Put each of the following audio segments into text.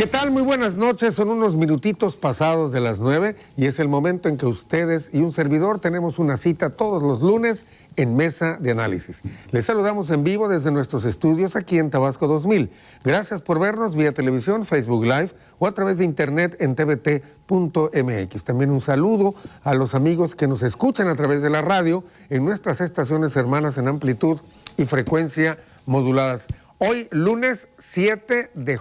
¿Qué tal? Muy buenas noches, son unos minutitos pasados de las 9 y es el momento en que ustedes y un servidor tenemos una cita todos los lunes en Mesa de Análisis. Les saludamos en vivo desde nuestros estudios aquí en Tabasco 2000. Gracias por vernos vía televisión, Facebook Live o a través de internet en tvt.mx. También un saludo a los amigos que nos escuchan a través de la radio en nuestras estaciones hermanas en amplitud y frecuencia moduladas. Hoy, lunes 7 de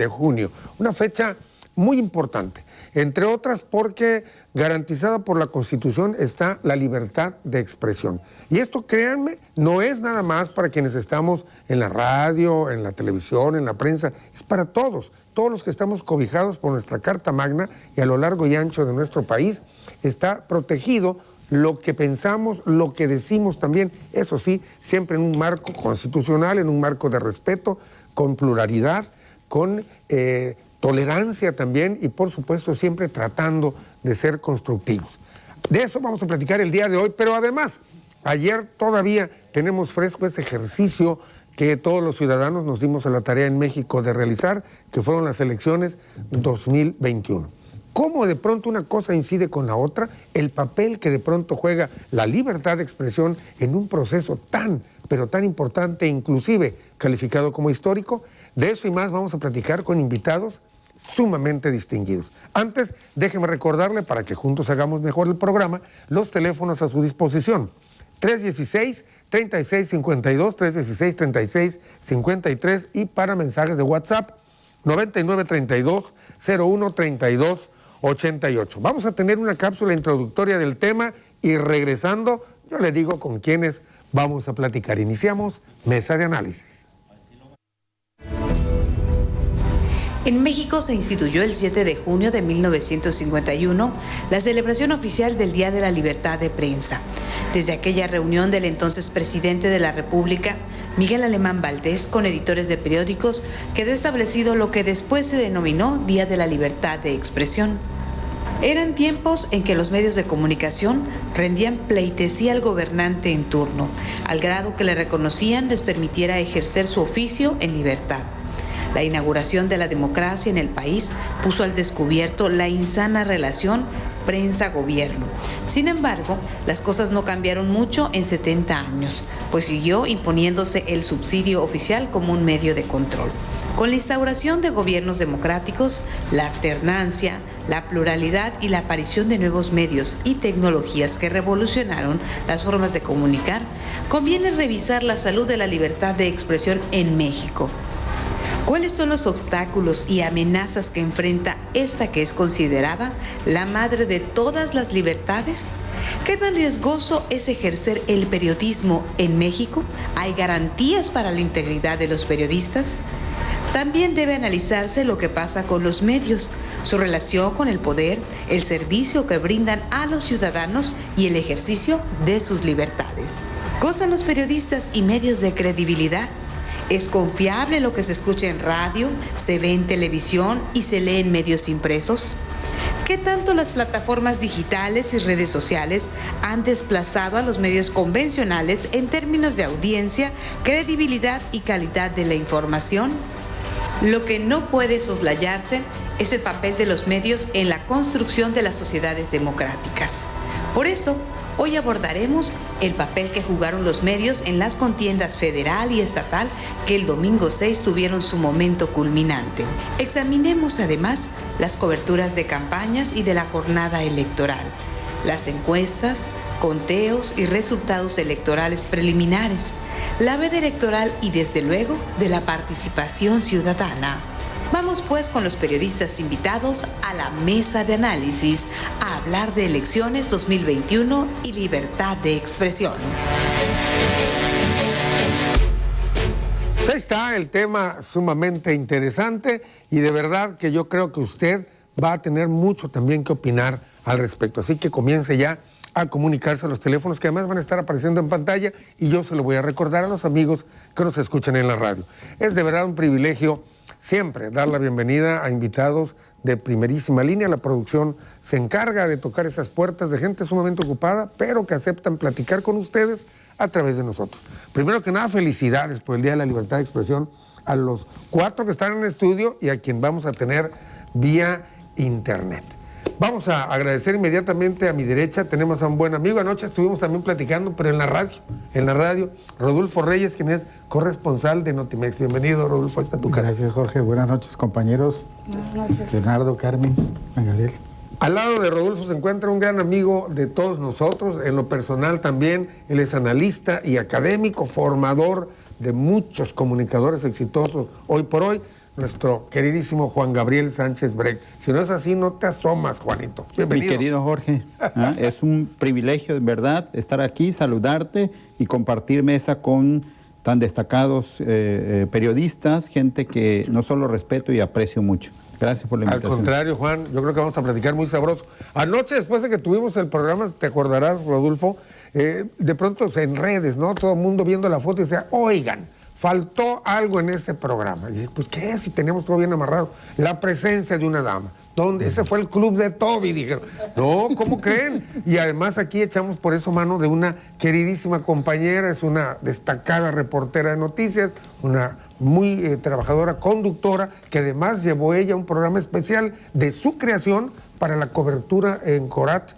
junio, una fecha muy importante, entre otras porque garantizada por la Constitución está la libertad de expresión. Y esto, créanme, no es nada más para quienes estamos en la radio, en la televisión, en la prensa, es para todos los que estamos cobijados por nuestra Carta Magna y a lo largo y ancho de nuestro país está protegido lo que pensamos, lo que decimos también, eso sí, siempre en un marco constitucional, en un marco de respeto, con pluralidad, con tolerancia también y por supuesto siempre tratando de ser constructivos. De eso vamos a platicar el día de hoy, pero además, ayer todavía tenemos fresco ese ejercicio que todos los ciudadanos nos dimos a la tarea en México de realizar, que fueron las elecciones 2021. ¿Cómo de pronto una cosa incide con la otra? El papel que de pronto juega la libertad de expresión en un proceso pero tan importante, inclusive calificado como histórico. De eso y más vamos a platicar con invitados sumamente distinguidos. Antes, déjeme recordarle, para que juntos hagamos mejor el programa, los teléfonos a su disposición. 316-3652, 316-3653 y para mensajes de WhatsApp, 9932-013288. Vamos a tener una cápsula introductoria del tema y regresando, yo le digo con quiénes vamos a platicar. Iniciamos Mesa de Análisis. En México se instituyó el 7 de junio de 1951 la celebración oficial del Día de la Libertad de Prensa. Desde aquella reunión del entonces presidente de la República, Miguel Alemán Valdés, con editores de periódicos, quedó establecido lo que después se denominó Día de la Libertad de Expresión. Eran tiempos en que los medios de comunicación rendían pleitesía al gobernante en turno, al grado que le reconocían les permitiera ejercer su oficio en libertad. La inauguración de la democracia en el país puso al descubierto la insana relación prensa-gobierno. Sin embargo, las cosas no cambiaron mucho en 70 años, pues siguió imponiéndose el subsidio oficial como un medio de control. Con la instauración de gobiernos democráticos, la alternancia, la pluralidad y la aparición de nuevos medios y tecnologías que revolucionaron las formas de comunicar, conviene revisar la salud de la libertad de expresión en México. ¿Cuáles son los obstáculos y amenazas que enfrenta esta que es considerada la madre de todas las libertades? ¿Qué tan riesgoso es ejercer el periodismo en México? ¿Hay garantías para la integridad de los periodistas? También debe analizarse lo que pasa con los medios, su relación con el poder, el servicio que brindan a los ciudadanos y el ejercicio de sus libertades. ¿Gozan los periodistas y medios de credibilidad? ¿Es confiable lo que se escucha en radio, se ve en televisión y se lee en medios impresos? ¿Qué tanto las plataformas digitales y redes sociales han desplazado a los medios convencionales en términos de audiencia, credibilidad y calidad de la información? Lo que no puede soslayarse es el papel de los medios en la construcción de las sociedades democráticas. Por eso, hoy abordaremos el papel que jugaron los medios en las contiendas federal y estatal que el domingo 6 tuvieron su momento culminante. Examinemos además las coberturas de campañas y de la jornada electoral, las encuestas, conteos y resultados electorales preliminares, la veda electoral y desde luego de la participación ciudadana. Vamos pues con los periodistas invitados a la mesa de análisis a hablar de elecciones 2021 y libertad de expresión. Pues ahí está el tema sumamente interesante y de verdad que yo creo que usted va a tener mucho también que opinar al respecto. Así que comience ya a comunicarse a los teléfonos que además van a estar apareciendo en pantalla y yo se lo voy a recordar a los amigos que nos escuchan en la radio. Es de verdad un privilegio siempre dar la bienvenida a invitados de primerísima línea. La producción se encarga de tocar esas puertas de gente sumamente ocupada, pero que aceptan platicar con ustedes a través de nosotros. Primero que nada, felicidades por el Día de la Libertad de Expresión a los 4 que están en el estudio y a quien vamos a tener vía internet. Vamos a agradecer inmediatamente a mi derecha, tenemos a un buen amigo, anoche estuvimos también platicando, pero en la radio, Rodolfo Reyes, quien es corresponsal de Notimex. Bienvenido, Rodolfo, ahí está tu casa. Gracias, Jorge, buenas noches, compañeros. Buenas noches. Leonardo, Carmen, Gabriel. Al lado de Rodolfo se encuentra un gran amigo de todos nosotros, en lo personal también, él es analista y académico, formador de muchos comunicadores exitosos hoy por hoy, nuestro queridísimo Juan Gabriel Sánchez Breck. Si no es así, no te asomas, Juanito. Bienvenido. Mi querido Jorge, es un privilegio, de verdad, estar aquí, saludarte y compartir mesa con tan destacados periodistas, gente que no solo respeto y aprecio mucho. Gracias por la invitación. Al contrario, Juan, yo creo que vamos a platicar muy sabroso. Anoche, después de que tuvimos el programa, te acordarás, Rodolfo, de pronto en redes, ¿no? Todo el mundo viendo la foto y decía, oigan, faltó algo en este programa. Y dije, pues, ¿qué? Si tenemos todo bien amarrado. La presencia de una dama. ¿Dónde? Ese fue el club de Toby, dijeron. No, ¿cómo creen? Y además aquí echamos por eso mano de una queridísima compañera, es una destacada reportera de noticias, una muy trabajadora, conductora, que además llevó ella un programa especial de su creación para la cobertura en Corat,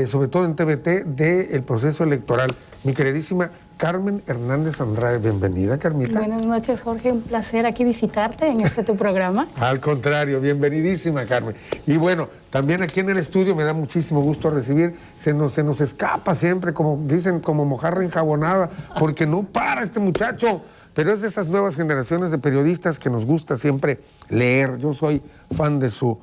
sobre todo en TVT, del proceso electoral. Mi queridísima Carmen Hernández Andrade, bienvenida, Carmita. Buenas noches, Jorge, un placer aquí visitarte en este tu programa. Al contrario, bienvenidísima, Carmen. Y bueno, también aquí en el estudio me da muchísimo gusto recibir, se nos escapa siempre, como dicen, como mojarra enjabonada, porque no para este muchacho, pero es de esas nuevas generaciones de periodistas que nos gusta siempre leer. Yo soy fan de su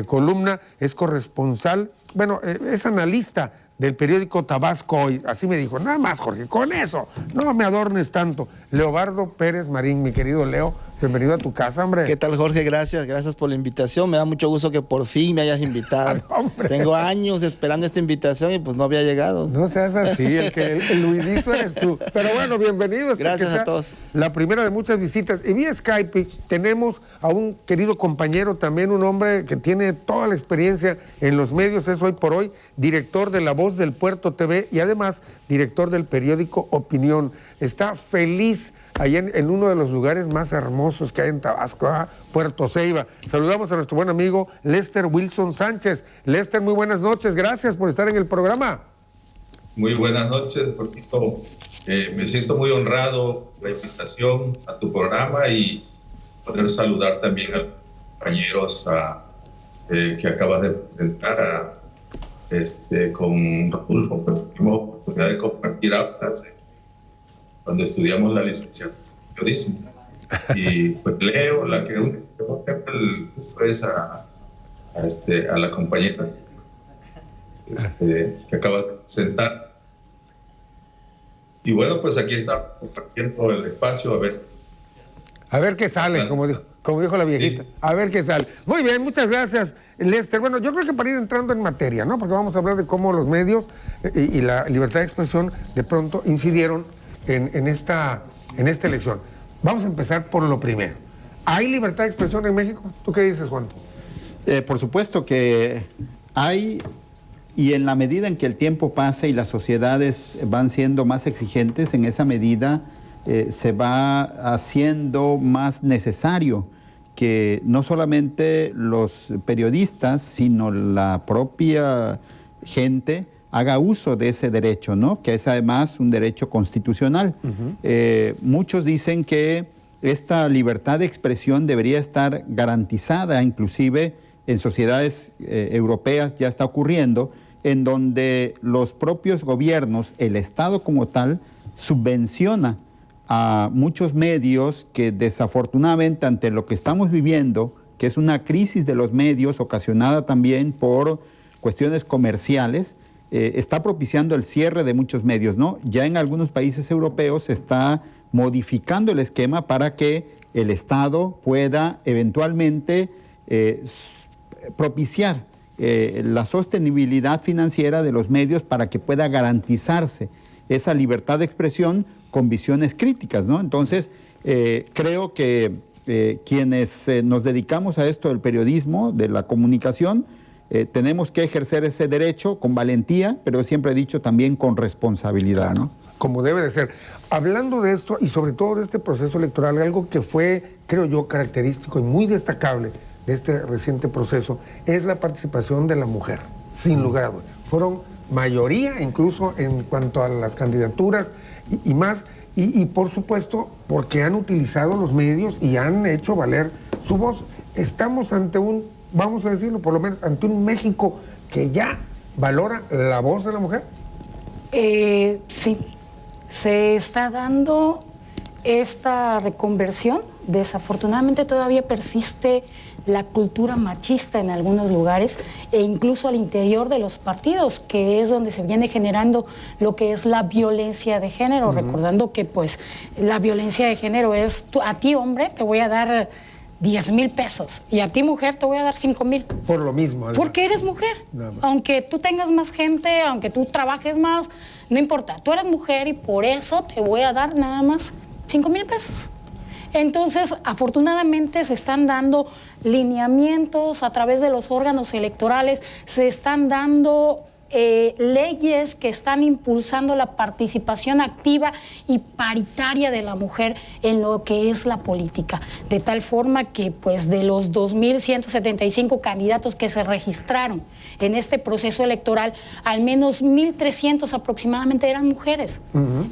columna, es corresponsal, bueno, es analista del periódico Tabasco Hoy. Así me dijo, nada más, Jorge, con eso, no me adornes tanto. Leobardo Pérez Marín, mi querido Leo, bienvenido a tu casa, hombre. ¿Qué tal, Jorge? Gracias por la invitación. Me da mucho gusto que por fin me hayas invitado. Tengo años esperando esta invitación y pues no había llegado. No seas así, el Luidizo eres tú. Pero bueno, bienvenido. Gracias a todos. La primera de muchas visitas. Y vía Skype tenemos a un querido compañero también, un hombre que tiene toda la experiencia en los medios, es hoy por hoy director de La Voz del Puerto TV y además director del periódico Opinión. Está feliz allá en uno de los lugares más hermosos que hay en Tabasco, Puerto Ceiba. Saludamos a nuestro buen amigo Lester Wilson Sánchez. Lester, muy buenas noches, gracias por estar en el programa. Muy buenas noches, Jorgito. Me siento muy honrado por la invitación a tu programa y poder saludar también a los compañeros que acabas de presentar con Rodolfo. Pues tuvimos oportunidad de compartir aulas cuando estudiamos la licenciatura en periodismo. Y pues Leo, la que después a la compañera que acaba de presentar. Y bueno, pues aquí está compartiendo el espacio, a ver qué sale, como dijo la viejita. Sí. A ver qué sale. Muy bien, muchas gracias, Lester. Bueno, yo creo que para ir entrando en materia, ¿no? Porque vamos a hablar de cómo los medios y la libertad de expresión de pronto incidieron en esta elección. Vamos a empezar por lo primero. ¿Hay libertad de expresión en México? ¿Tú qué dices, Juan? Por supuesto que hay, y en la medida en que el tiempo pasa y las sociedades van siendo más exigentes, en esa medida se va haciendo más necesario que no solamente los periodistas, sino la propia gente haga uso de ese derecho, ¿no? Que es además un derecho constitucional. Muchos dicen que esta libertad de expresión debería estar garantizada, inclusive en sociedades europeas ya está ocurriendo, en donde los propios gobiernos, el Estado como tal, subvenciona a muchos medios que desafortunadamente ante lo que estamos viviendo, que es una crisis de los medios ocasionada también por cuestiones comerciales, está propiciando el cierre de muchos medios, ¿no? Ya en algunos países europeos se está modificando el esquema para que el Estado pueda eventualmente propiciar la sostenibilidad financiera de los medios para que pueda garantizarse esa libertad de expresión con visiones críticas, ¿no? Entonces, creo que quienes nos dedicamos a esto del periodismo, de la comunicación, tenemos que ejercer ese derecho con valentía, pero siempre he dicho también con responsabilidad, ¿no? Como debe de ser. Hablando de esto y sobre todo de este proceso electoral, algo que fue, creo yo, característico y muy destacable de este reciente proceso es la participación de la mujer, sin lugar a dudas. Fueron mayoría incluso en cuanto a las candidaturas y más, y por supuesto porque han utilizado los medios y han hecho valer su voz. Estamos ante un, vamos a decirlo por lo menos, ante un México que ya valora la voz de la mujer. Sí, se está dando esta reconversión. Desafortunadamente todavía persiste la cultura machista en algunos lugares e incluso al interior de los partidos, que es donde se viene generando lo que es la violencia de género, recordando que pues la violencia de género es, a ti hombre te voy a dar 10,000 pesos y a ti mujer te voy a dar 5,000. Por lo mismo. Además. Porque eres mujer. Aunque tú tengas más gente, aunque tú trabajes más, no importa, tú eres mujer y por eso te voy a dar nada más 5,000 pesos. Entonces, afortunadamente se están dando lineamientos a través de los órganos electorales, se están dando leyes que están impulsando la participación activa y paritaria de la mujer en lo que es la política, de tal forma que pues de los 2,175 candidatos que se registraron en este proceso electoral, al menos 1,300 aproximadamente eran mujeres.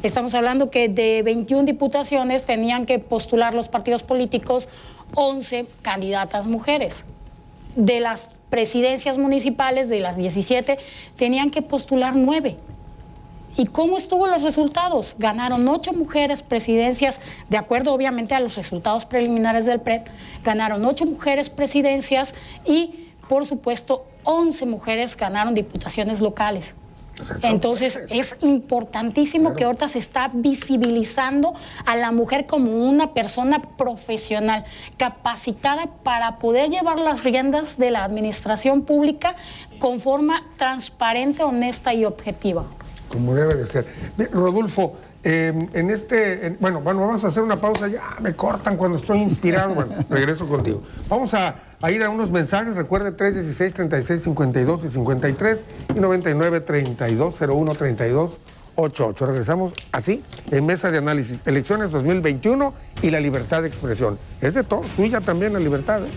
Estamos hablando que de 21 diputaciones tenían que postular los partidos políticos 11 candidatas mujeres. De las presidencias municipales, de las 17, tenían que postular 9. ¿Y cómo estuvo los resultados? Ganaron 8 mujeres presidencias, de acuerdo obviamente a los resultados preliminares del PRED, ganaron 8 mujeres presidencias y, por supuesto, 11 mujeres ganaron diputaciones locales. Entonces es importantísimo que ahorita se está visibilizando a la mujer como una persona profesional, capacitada para poder llevar las riendas de la administración pública con forma transparente, honesta y objetiva. Como debe de ser. Rodolfo, bueno, vamos a hacer una pausa, ya me cortan cuando estoy inspirado, bueno, regreso contigo. Vamos a ir a unos mensajes, recuerde 316 36 52 y 53 y 99 32 01 32 88. Regresamos así en Mesa de Análisis, elecciones 2021 y la libertad de expresión. Es de todo, suya también la libertad, ¿eh?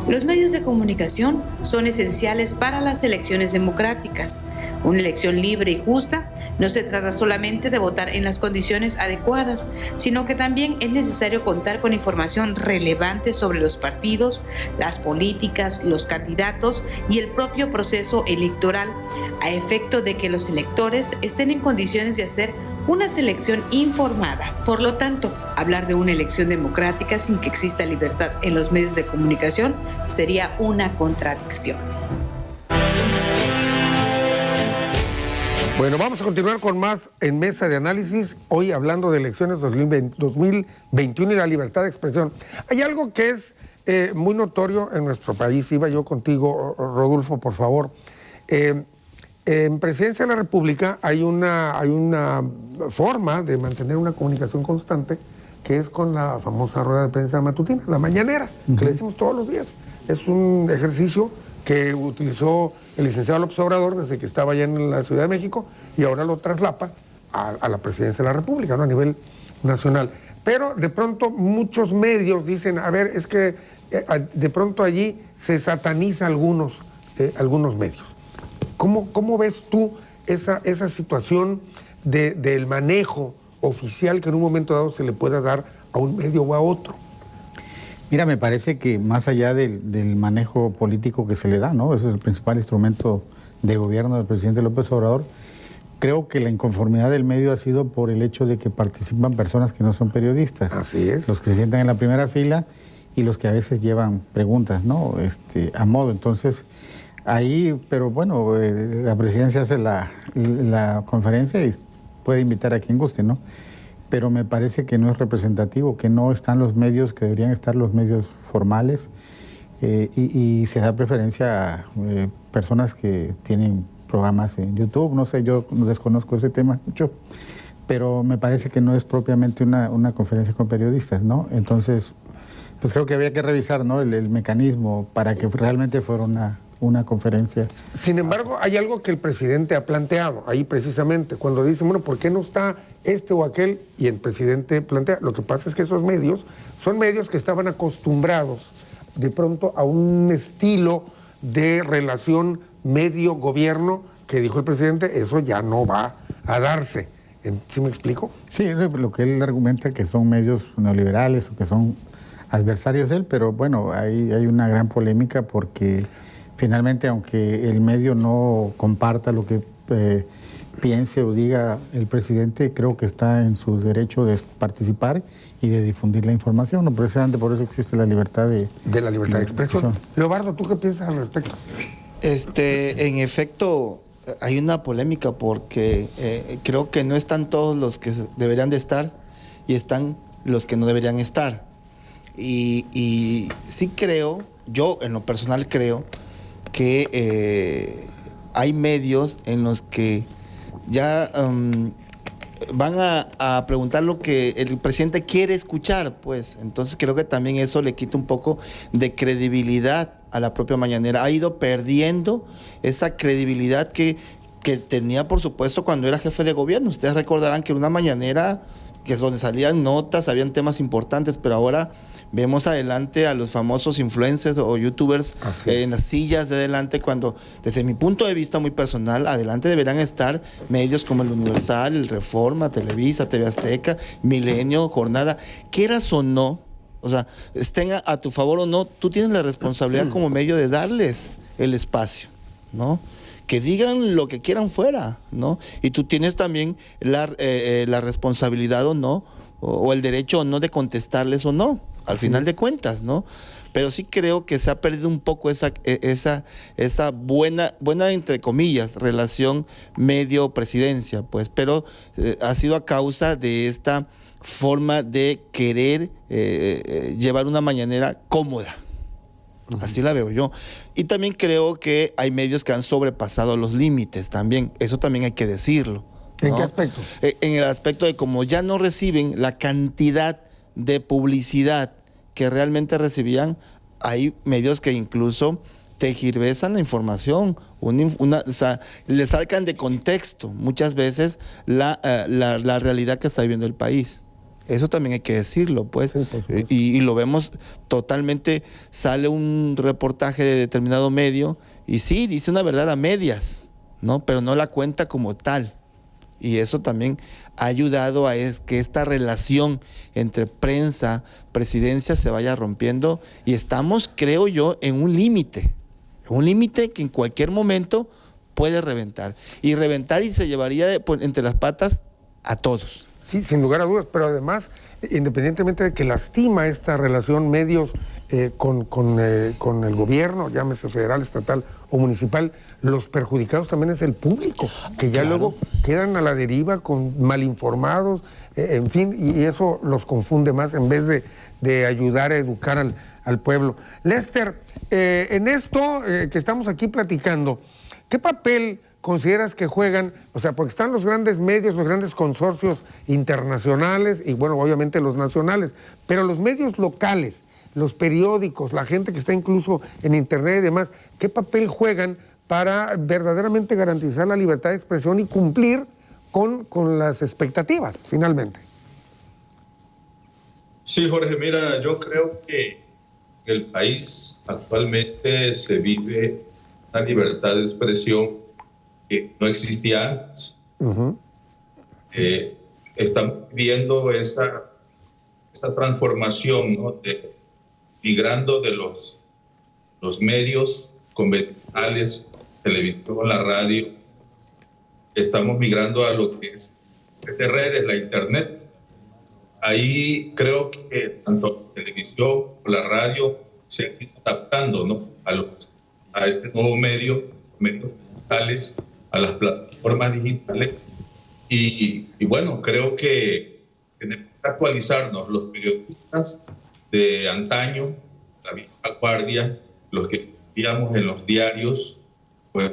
Los medios de comunicación son esenciales para las elecciones democráticas. Una elección libre y justa no se trata solamente de votar en las condiciones adecuadas, sino que también es necesario contar con información relevante sobre los partidos, las políticas, los candidatos y el propio proceso electoral, a efecto de que los electores estén en condiciones de hacer una selección informada. Por lo tanto, hablar de una elección democrática sin que exista libertad en los medios de comunicación sería una contradicción. Bueno, vamos a continuar con más en Mesa de Análisis, hoy hablando de elecciones 2021 y la libertad de expresión. Hay algo que es muy notorio en nuestro país, iba yo contigo, Rodolfo, por favor. En Presidencia de la República hay una forma de mantener una comunicación constante que es con la famosa rueda de prensa matutina, la mañanera, que le decimos todos los días. Es un ejercicio que utilizó el licenciado López Obrador desde que estaba allá en la Ciudad de México y ahora lo traslapa a la presidencia de la República, ¿no? A nivel nacional. Pero de pronto muchos medios dicen, a ver, es que de pronto allí se sataniza algunos medios. ¿Cómo ves tú esa situación del manejo oficial que en un momento dado se le pueda dar a un medio o a otro? Mira, me parece que más allá del manejo político que se le da, ¿no? Ese es el principal instrumento de gobierno del presidente López Obrador. Creo que la inconformidad del medio ha sido por el hecho de que participan personas que no son periodistas. Así es. Los que se sientan en la primera fila y los que a veces llevan preguntas, ¿no? A modo. Entonces, ahí, pero bueno, la presidencia hace la conferencia y puede invitar a quien guste, ¿no? Pero me parece que no es representativo, que no están los medios que deberían estar, los medios formales, y se da preferencia a personas que tienen programas en YouTube. No sé, yo desconozco ese tema mucho, pero me parece que no es propiamente una conferencia con periodistas, ¿no? Entonces, pues creo que había que revisar, ¿no? el mecanismo para que realmente fuera una conferencia. Sin embargo, hay algo que el presidente ha planteado ahí precisamente, cuando dice, bueno, ¿por qué no está este o aquel? Y el presidente plantea, lo que pasa es que esos medios son medios que estaban acostumbrados de pronto a un estilo de relación medio-gobierno que dijo el presidente, eso ya no va a darse. ¿Sí me explico? Sí, lo que él argumenta que son medios neoliberales o que son adversarios de él, pero bueno, hay una gran polémica porque finalmente, aunque el medio no comparta lo que piense o diga el presidente, creo que está en su derecho de participar y de difundir la información. No, precisamente por eso existe la libertad de la libertad de expresión. Leobardo, ¿tú qué piensas al respecto? En efecto, hay una polémica porque creo que no están todos los que deberían de estar y están los que no deberían estar. Y sí creo, yo en lo personal creo, que hay medios en los que ya van a preguntar lo que el presidente quiere escuchar, pues. Entonces creo que también eso le quita un poco de credibilidad a la propia mañanera. Ha ido perdiendo esa credibilidad que tenía, por supuesto, cuando era jefe de gobierno. Ustedes recordarán que era una mañanera que es donde salían notas, habían temas importantes, pero ahora vemos adelante a los famosos influencers o youtubers en las sillas de adelante, cuando desde mi punto de vista muy personal, adelante deberán estar medios como el Universal, el Reforma, Televisa, TV Azteca, Milenio, Jornada, quieras o no, o sea, estén a tu favor o no, tú tienes la responsabilidad como medio de darles el espacio, ¿no? Que digan lo que quieran fuera, ¿no? Y tú tienes también la responsabilidad o no, o el derecho o no de contestarles o no, al final de cuentas, ¿no? Pero sí creo que se ha perdido un poco esa buena, entre comillas, relación medio-presidencia, pues, pero ha sido a causa de esta forma de querer llevar una mañanera cómoda. Así la veo yo. Y también creo que hay medios que han sobrepasado los límites también. Eso también hay que decirlo, ¿no? ¿En qué aspecto? En el aspecto de como ya no reciben la cantidad de publicidad que realmente recibían, hay medios que incluso tergiversan la información, o sea, le sacan de contexto muchas veces la realidad que está viviendo el país. Eso también hay que decirlo, pues. Sí, y lo vemos totalmente, sale un reportaje de determinado medio y sí, dice una verdad a medias, ¿no? Pero no la cuenta como tal. Y eso también ha ayudado a que esta relación entre prensa, presidencia se vaya rompiendo y estamos, creo yo, en un límite que en cualquier momento puede reventar. Y se llevaría entre las patas a todos. Sí, sin lugar a dudas, pero además, independientemente de que lastima esta relación medios con el gobierno, llámese federal, estatal o municipal, los perjudicados también es el público, que ya luego quedan a la deriva con malinformados, en fin, y eso los confunde más en vez de ayudar a educar al pueblo. Lester, en esto que estamos aquí platicando, ¿qué papel consideras que juegan? O sea, porque están los grandes medios, los grandes consorcios internacionales y, bueno, obviamente los nacionales, pero los medios locales, los periódicos, la gente que está incluso en internet y demás, ¿qué papel juegan para verdaderamente garantizar la libertad de expresión y cumplir con las expectativas, finalmente. Sí, Jorge, mira, yo creo que en el país actualmente se vive una libertad de expresión que no existía antes. Estamos viendo esa transformación, ¿no? Migrando de los medios convencionales, televisión, la radio, estamos migrando a lo que es de redes, la internet. Ahí creo que tanto la televisión como la radio se han ido adaptando, ¿no? a este nuevo medios digitales, a las plataformas digitales. Y bueno, creo que tenemos que actualizarnos. Los periodistas de antaño, la vieja guardia, los que veíamos en los diarios, pues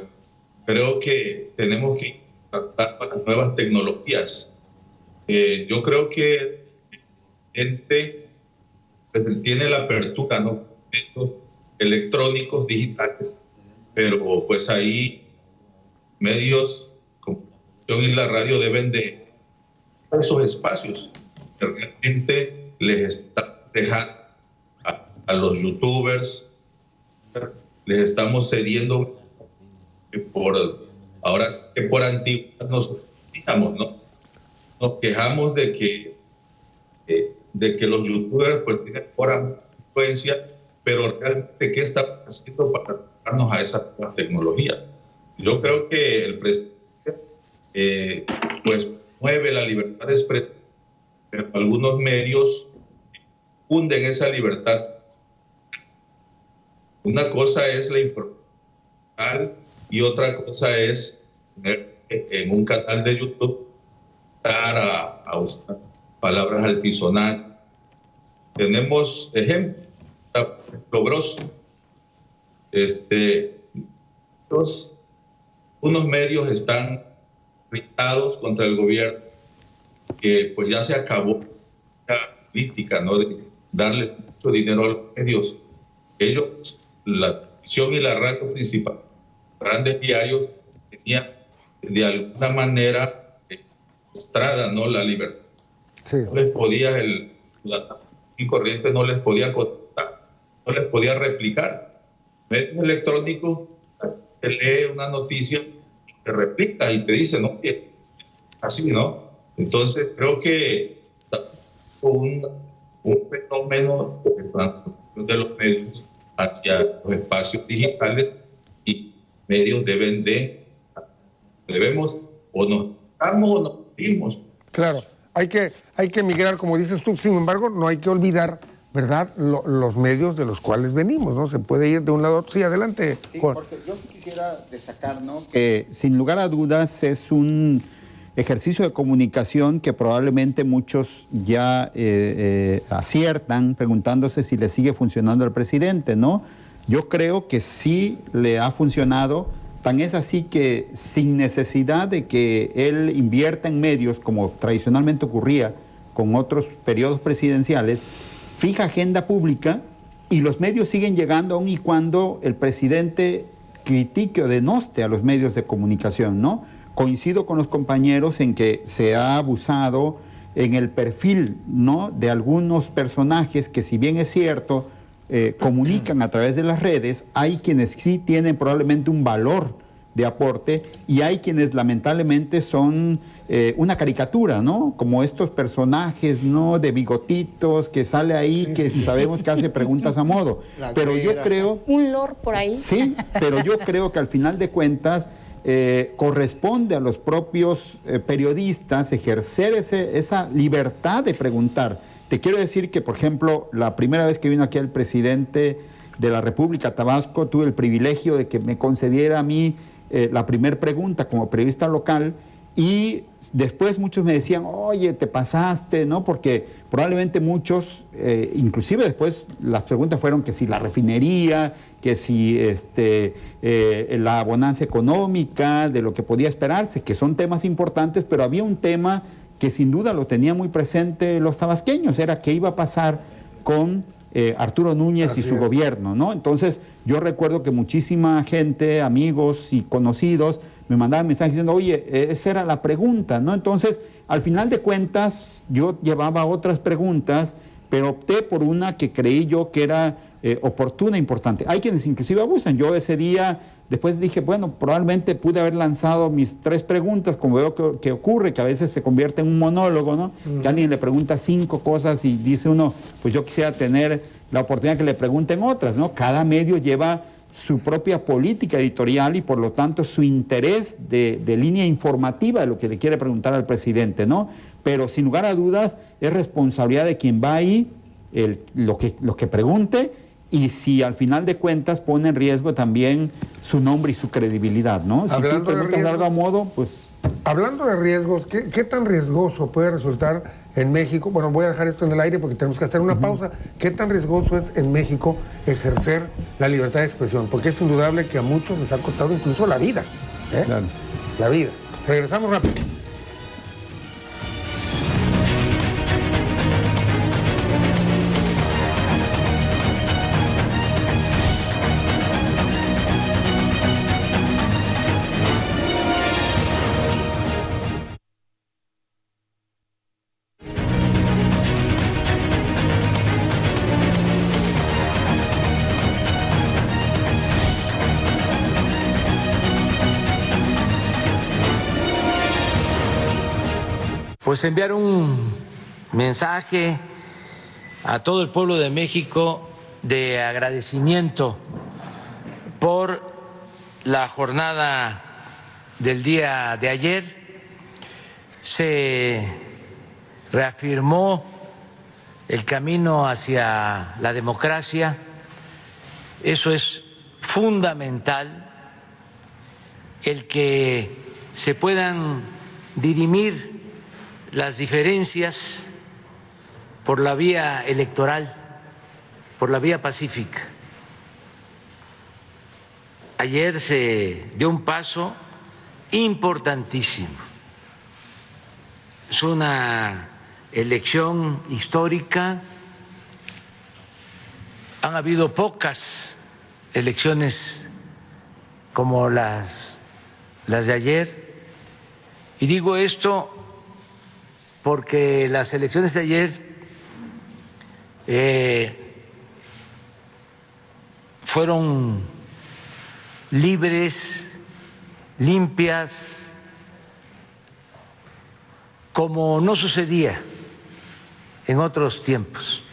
creo que tenemos que adaptar a las nuevas tecnologías. Yo creo que gente pues, tiene la apertura, ¿no? Medios electrónicos, digitales, pero pues ahí medios como y la radio deben de esos espacios que realmente les está dejando a los youtubers, les estamos cediendo ahora que por antigüedad nos quejamos, ¿no? Nos quejamos de que los youtubers pues tienen por influencia, pero realmente ¿qué está haciendo para adaptarnos a esa nueva tecnología? Yo creo que el presidente pues mueve la libertad de expresión, pero algunos medios hunden esa libertad. Una cosa es la información y otra cosa es tener en un canal de YouTube a usar palabras altisonantes. Tenemos ejemplos. Logros unos medios están irritados contra el gobierno, que pues ya se acabó la política, ¿no? De darle mucho dinero a los medios. Ellos, la televisión y la radio principal, grandes diarios, tenían de alguna manera mostrada, ¿no? La libertad. Sí. No les podía la corriente no les podía contestar, no les podía replicar. Medios electrónicos, te lee una noticia, te replica y te dice, no, así, ¿no? Entonces creo que un fenómeno de los medios hacia los espacios digitales, y medios debemos o nos estamos o nos vimos. Claro, hay que migrar, como dices tú. Sin embargo, no hay que olvidar, ¿verdad?, los medios de los cuales venimos, ¿no? Se puede ir de un lado a otro. Sí, adelante, Juan. Sí, porque yo sí quisiera destacar, ¿no?, que sin lugar a dudas es un ejercicio de comunicación que probablemente muchos ya aciertan preguntándose si le sigue funcionando al presidente, ¿no? Yo creo que sí le ha funcionado. Tan es así que sin necesidad de que él invierta en medios, como tradicionalmente ocurría con otros periodos presidenciales, fija agenda pública y los medios siguen llegando aun y cuando el presidente critique o denoste a los medios de comunicación, ¿no? Coincido con los compañeros en que se ha abusado en el perfil, ¿no?, de algunos personajes que, si bien es cierto, comunican a través de las redes, hay quienes sí tienen probablemente un valor de aporte y hay quienes lamentablemente son una caricatura, ¿no? Como estos personajes, ¿no?, de bigotitos que sale ahí, que sabemos que hace preguntas a modo. Pero yo creo... Un lord por ahí. Sí, pero yo creo que al final de cuentas corresponde a los propios periodistas ejercer esa libertad de preguntar. Te quiero decir que, por ejemplo, la primera vez que vino aquí el presidente de la República, Tabasco, tuve el privilegio de que me concediera a mí la primera pregunta como periodista local, y después muchos me decían, oye, te pasaste, ¿no? Porque probablemente muchos, inclusive después las preguntas fueron que si la refinería, que si la bonanza económica, de lo que podía esperarse, que son temas importantes, pero había un tema que sin duda lo tenía muy presente los tabasqueños, era qué iba a pasar con Arturo Núñez y su gobierno, ¿no? Entonces, yo recuerdo que muchísima gente, amigos y conocidos, me mandaban mensajes diciendo, oye, esa era la pregunta, ¿no? Entonces, al final de cuentas, yo llevaba otras preguntas, pero opté por una que creí yo que era oportuna e importante. Hay quienes inclusive abusan. Yo ese día, después dije, bueno, probablemente pude haber lanzado mis 3 preguntas, como veo que ocurre, que a veces se convierte en un monólogo, ¿no? Que alguien le pregunta 5 cosas y dice uno, pues yo quisiera tener la oportunidad que le pregunten otras, ¿no? Cada medio lleva su propia política editorial y por lo tanto su interés de línea informativa de lo que le quiere preguntar al presidente, ¿no? Pero sin lugar a dudas es responsabilidad de quien va ahí lo que pregunte, y si al final de cuentas pone en riesgo también su nombre y su credibilidad, ¿no? Si Hablando tú preguntas de algo modo, pues... Hablando de riesgos, ¿qué tan riesgoso puede resultar en México? Bueno, voy a dejar esto en el aire porque tenemos que hacer una pausa. ¿Qué tan riesgoso es en México ejercer la libertad de expresión? Porque es indudable que a muchos les ha costado incluso la vida. Claro. La vida. Regresamos rápido. Pues enviar un mensaje a todo el pueblo de México de agradecimiento por la jornada del día de ayer. Se reafirmó el camino hacia la democracia. Eso es fundamental, el que se puedan dirimir las diferencias por la vía electoral, por la vía pacífica. Ayer se dio un paso importantísimo. Es una elección histórica. Han habido pocas elecciones como las de ayer. Y digo esto porque las elecciones de ayer fueron libres, limpias, como no sucedía en otros tiempos.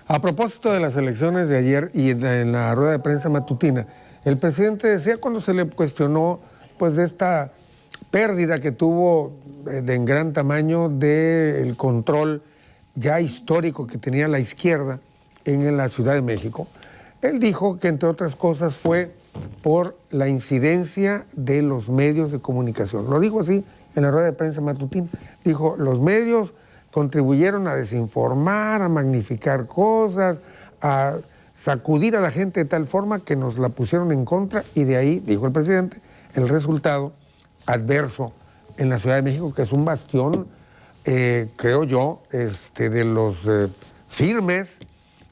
A propósito de las elecciones de ayer y en la rueda de prensa matutina, el presidente decía cuando se le cuestionó pues de esta pérdida que tuvo de en gran tamaño del control ya histórico que tenía la izquierda en la Ciudad de México, él dijo que entre otras cosas fue por la incidencia de los medios de comunicación. Lo dijo así en la rueda de prensa matutina. Dijo, los medios contribuyeron a desinformar, a magnificar cosas, a sacudir a la gente de tal forma que nos la pusieron en contra, y de ahí, dijo el presidente, el resultado adverso en la Ciudad de México, que es un bastión, creo yo, de los firmes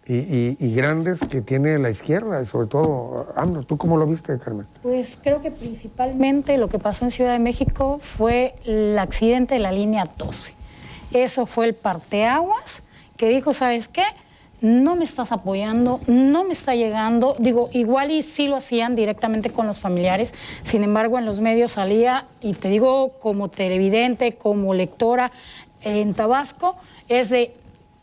y grandes que tiene la izquierda, y sobre todo, AMLO. ¿Tú cómo lo viste, Carmen? Pues creo que principalmente lo que pasó en Ciudad de México fue el accidente de la línea 12. Eso fue el parteaguas que dijo, ¿sabes qué? No me estás apoyando, no me está llegando. Digo, igual y sí lo hacían directamente con los familiares, sin embargo en los medios salía, y te digo como televidente, como lectora en Tabasco, es de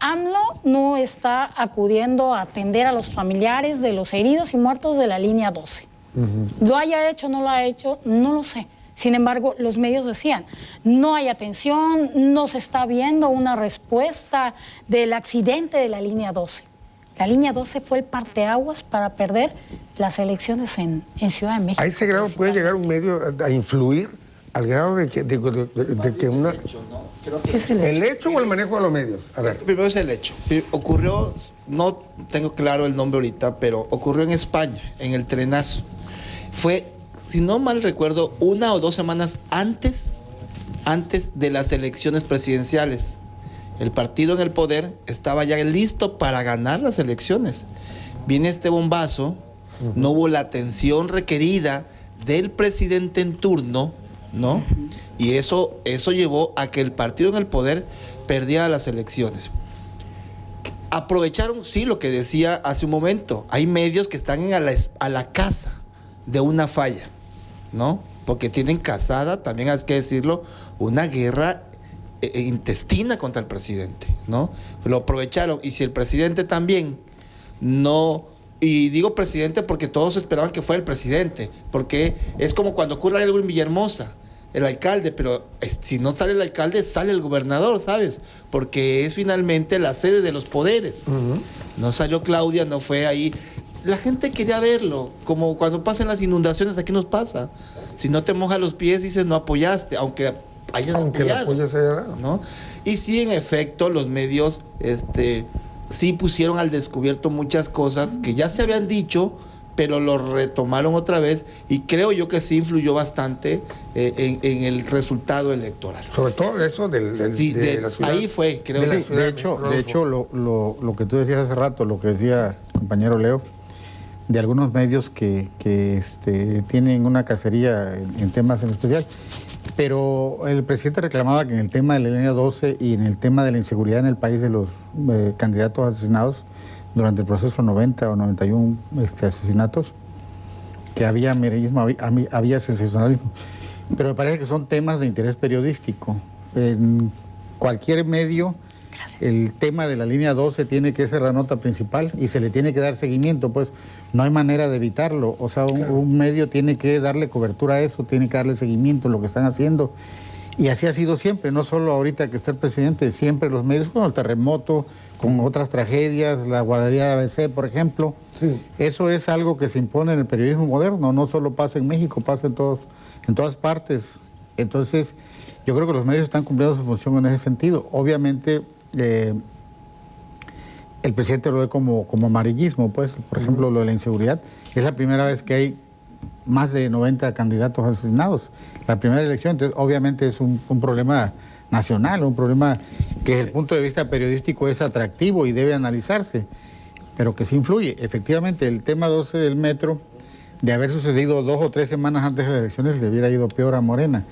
AMLO no está acudiendo a atender a los familiares de los heridos y muertos de la línea 12. Lo haya hecho, no lo ha hecho, no lo sé. Sin embargo, los medios decían, no hay atención, no se está viendo una respuesta del accidente de la línea 12. La línea 12 fue el parteaguas para perder las elecciones en Ciudad de México. ¿A ese grado puede llegar un medio a influir al grado de que una... ¿Es el hecho o el manejo de los medios? A ver. Primero es el hecho. Ocurrió, no tengo claro el nombre ahorita, pero ocurrió en España, en el trenazo. Fue, si no mal recuerdo, 1 o 2 semanas antes de las elecciones presidenciales. El partido en el poder estaba ya listo para ganar las elecciones. Viene este bombazo, no hubo la atención requerida del presidente en turno, ¿no? Y eso llevó a que el partido en el poder perdiera las elecciones. Aprovecharon, sí, lo que decía hace un momento. Hay medios que están a la caza de una falla, ¿no? Porque tienen casada, también hay que decirlo, una guerra intestina contra el presidente, ¿no? Lo aprovecharon. Y si el presidente también no... Y digo presidente porque todos esperaban que fuera el presidente, porque es como cuando ocurre algo en Villahermosa, el alcalde, pero si no sale el alcalde, sale el gobernador, ¿sabes? Porque es finalmente la sede de los poderes. No salió Claudia, no fue ahí. La gente quería verlo, como cuando pasan las inundaciones, aquí nos pasa. Si no te mojas los pies, dices no apoyaste, aunque hayas apoyado, el apoyo se haya dado, ¿no? Y sí, en efecto, los medios sí pusieron al descubierto muchas cosas que ya se habían dicho, pero lo retomaron otra vez, y creo yo que sí influyó bastante en el resultado electoral. Sobre todo eso de la ciudad. Ahí fue, creo. Sí, de hecho lo que tú decías hace rato, lo que decía el compañero Leo, de algunos medios que tienen una cacería en temas en especial, pero el presidente reclamaba que en el tema de la línea 12 y en el tema de la inseguridad en el país de los candidatos asesinados durante el proceso 90 o 91 asesinatos, que había mireísmo, había sensacionalismo. Pero me parece que son temas de interés periodístico. En cualquier medio, el tema de la línea 12 tiene que ser la nota principal y se le tiene que dar seguimiento, pues no hay manera de evitarlo. O sea, un medio tiene que darle cobertura a eso, tiene que darle seguimiento a lo que están haciendo. Y así ha sido siempre, no solo ahorita que está el presidente, siempre los medios, con el terremoto, con otras tragedias, la guardería de ABC, por ejemplo. Sí. Eso es algo que se impone en el periodismo moderno, no solo pasa en México, pasa en todas partes. Entonces, yo creo que los medios están cumpliendo su función en ese sentido. Obviamente, el presidente lo ve como amarillismo, pues, por ejemplo, lo de la inseguridad. Es la primera vez que hay más de 90 candidatos asesinados. La primera elección, entonces, obviamente es un problema nacional, un problema que desde el punto de vista periodístico es atractivo y debe analizarse, pero que sí influye. Efectivamente, el tema 12 del metro, de haber sucedido 2 o 3 semanas antes de las elecciones, le hubiera ido peor a Morena.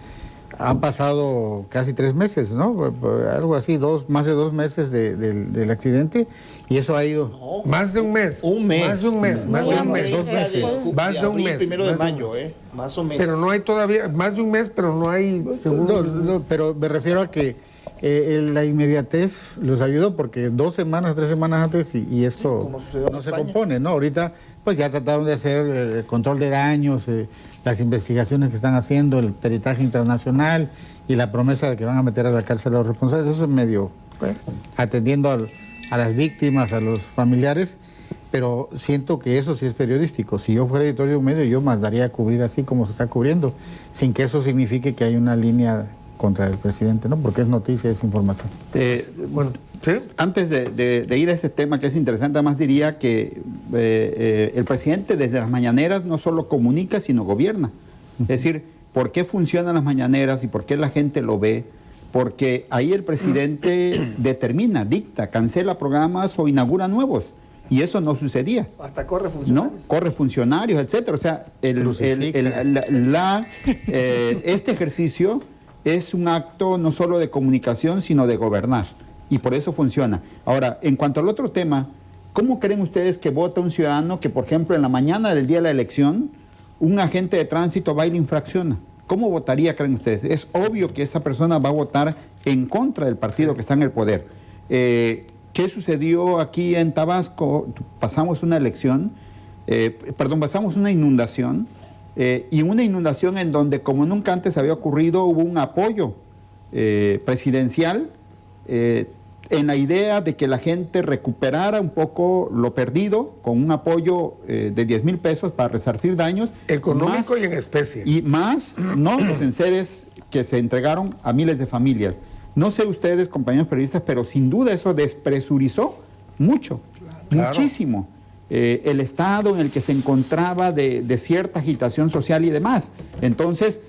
Han pasado casi 3 meses, ¿no? Algo así, más de 2 meses del accidente, y eso ha ido... No, más de un mes. Un mes. Más de un mes. Más de un mes. 2 meses. Más de un mes. 1 de mayo, más o menos. Pero no hay todavía, más de un mes, pero no hay... No, pero me refiero a que la inmediatez los ayudó, porque 2 semanas, 3 semanas antes, y esto no se compone, ¿no? Ahorita, pues ya trataron de hacer el control de daños, las investigaciones que están haciendo, el peritaje internacional y la promesa de que van a meter a la cárcel a los responsables. Eso es medio atendiendo a las víctimas, a los familiares, pero siento que eso sí es periodístico. Si yo fuera editor de un medio, yo mandaría a cubrir así como se está cubriendo, sin que eso signifique que hay una línea contra el presidente, ¿no? Porque es noticia, es información. Bueno, ¿sí? Antes de ir a este tema que es interesante, además diría que el presidente desde las mañaneras no solo comunica, sino gobierna. Es decir, ¿por qué funcionan las mañaneras y por qué la gente lo ve? Porque ahí el presidente determina, dicta, cancela programas o inaugura nuevos. Y eso no sucedía. Hasta corre funcionarios. ¿No? Corre funcionarios, etcétera. O sea, este ejercicio es un acto no solo de comunicación, sino de gobernar. Y por eso funciona. Ahora, en cuanto al otro tema, ¿cómo creen ustedes que vota un ciudadano que, por ejemplo, en la mañana del día de la elección, un agente de tránsito va y lo infracciona? ¿Cómo votaría, creen ustedes? Es obvio que esa persona va a votar en contra del partido que está en el poder. ¿Qué sucedió aquí en Tabasco? Pasamos una inundación, y una inundación en donde, como nunca antes había ocurrido, hubo un apoyo presidencial en la idea de que la gente recuperara un poco lo perdido, con un apoyo de 10,000 pesos para resarcir daños. Económico y en especie. Y más, no los enseres que se entregaron a miles de familias. No sé ustedes, compañeros periodistas, pero sin duda eso despresurizó mucho, muchísimo, el estado en el que se encontraba de cierta agitación social y demás. Entonces,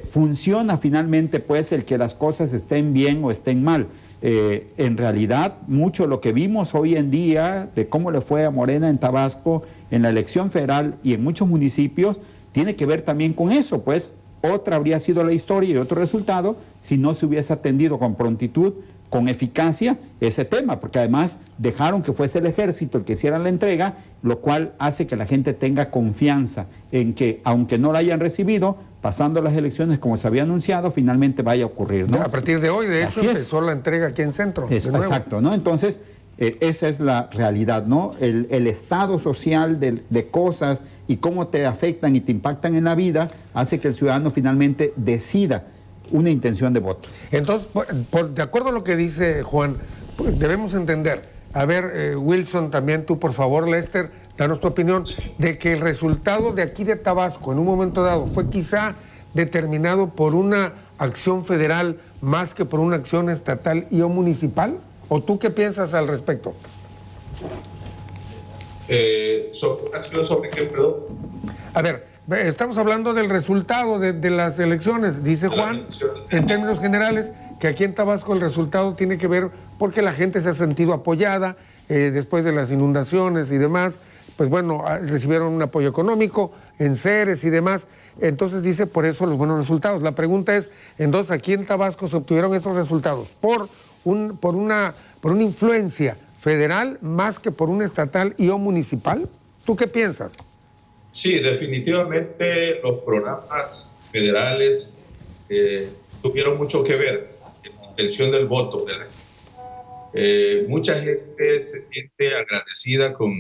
funciona finalmente pues el que las cosas estén bien o estén mal. En realidad, mucho lo que vimos hoy en día de cómo le fue a Morena en Tabasco, en la elección federal y en muchos municipios, tiene que ver también con eso, pues otra habría sido la historia y otro resultado si no se hubiese atendido con prontitud, con eficacia ese tema, porque además dejaron que fuese el ejército el que hiciera la entrega, lo cual hace que la gente tenga confianza en que, aunque no la hayan recibido, pasando las elecciones como se había anunciado, finalmente vaya a ocurrir, ¿no? A partir de hoy, de hecho, empezó la entrega aquí en Centro. Exacto, ¿no? Entonces, esa es la realidad, ¿no? El estado social de cosas y cómo te afectan y te impactan en la vida hace que el ciudadano finalmente decida una intención de voto. Entonces, de acuerdo a lo que dice Juan, debemos entender, a ver, Wilson, también tú, por favor, Lester, danos tu opinión, de que el resultado de aquí de Tabasco, en un momento dado, fue quizá determinado por una acción federal más que por una acción estatal y o municipal, ¿o tú qué piensas al respecto? ¿Sobre qué, perdón? A ver, estamos hablando del resultado de las elecciones. Dice Juan, en términos generales, que aquí en Tabasco el resultado tiene que ver porque la gente se ha sentido apoyada después de las inundaciones y demás. Pues bueno, recibieron un apoyo económico en Ceres y demás. Entonces dice, por eso los buenos resultados. La pregunta es, entonces, aquí en Tabasco se obtuvieron esos resultados por una influencia federal más que por una estatal y o municipal. ¿Tú qué piensas? Sí, definitivamente los programas federales tuvieron mucho que ver en la intención del voto. Mucha gente se siente agradecida con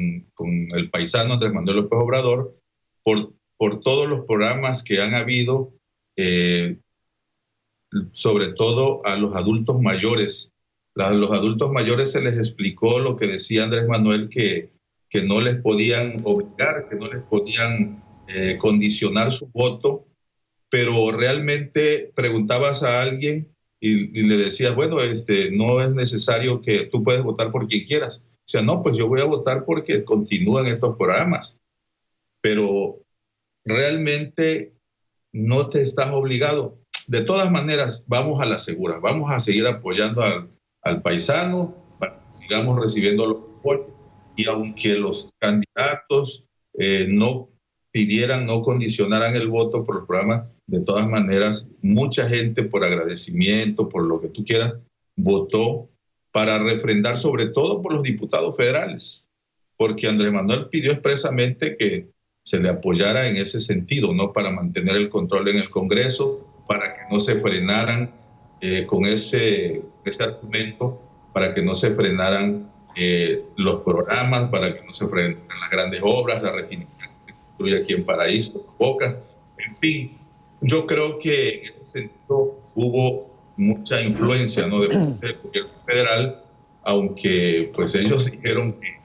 el paisano Andrés Manuel López Obrador por todos los programas que han habido, sobre todo a los adultos mayores. A los adultos mayores se les explicó lo que decía Andrés Manuel, que no les podían obligar, que no les podían condicionar su voto, pero realmente preguntabas a alguien y le decías, bueno, no es necesario que tú puedes votar por quien quieras. O sea, no, pues yo voy a votar porque continúan estos programas, pero realmente no te estás obligado. De todas maneras, vamos a la segura, vamos a seguir apoyando al paisano para que sigamos recibiendo los apoyos. Y aunque los candidatos no condicionaran el voto por el programa, de todas maneras, mucha gente, por agradecimiento, por lo que tú quieras, votó para refrendar, sobre todo por los diputados federales, porque Andrés Manuel pidió expresamente que se le apoyara en ese sentido, ¿no? Para mantener el control en el Congreso, para que no se frenaran con ese argumento, para que no se frenaran los programas, para que no se frenaran las grandes obras, la refinería que se construye aquí en Paraíso, Bocas, en fin. Yo creo que en ese sentido hubo mucha influencia, ¿no?, del gobierno federal, aunque pues ellos dijeron que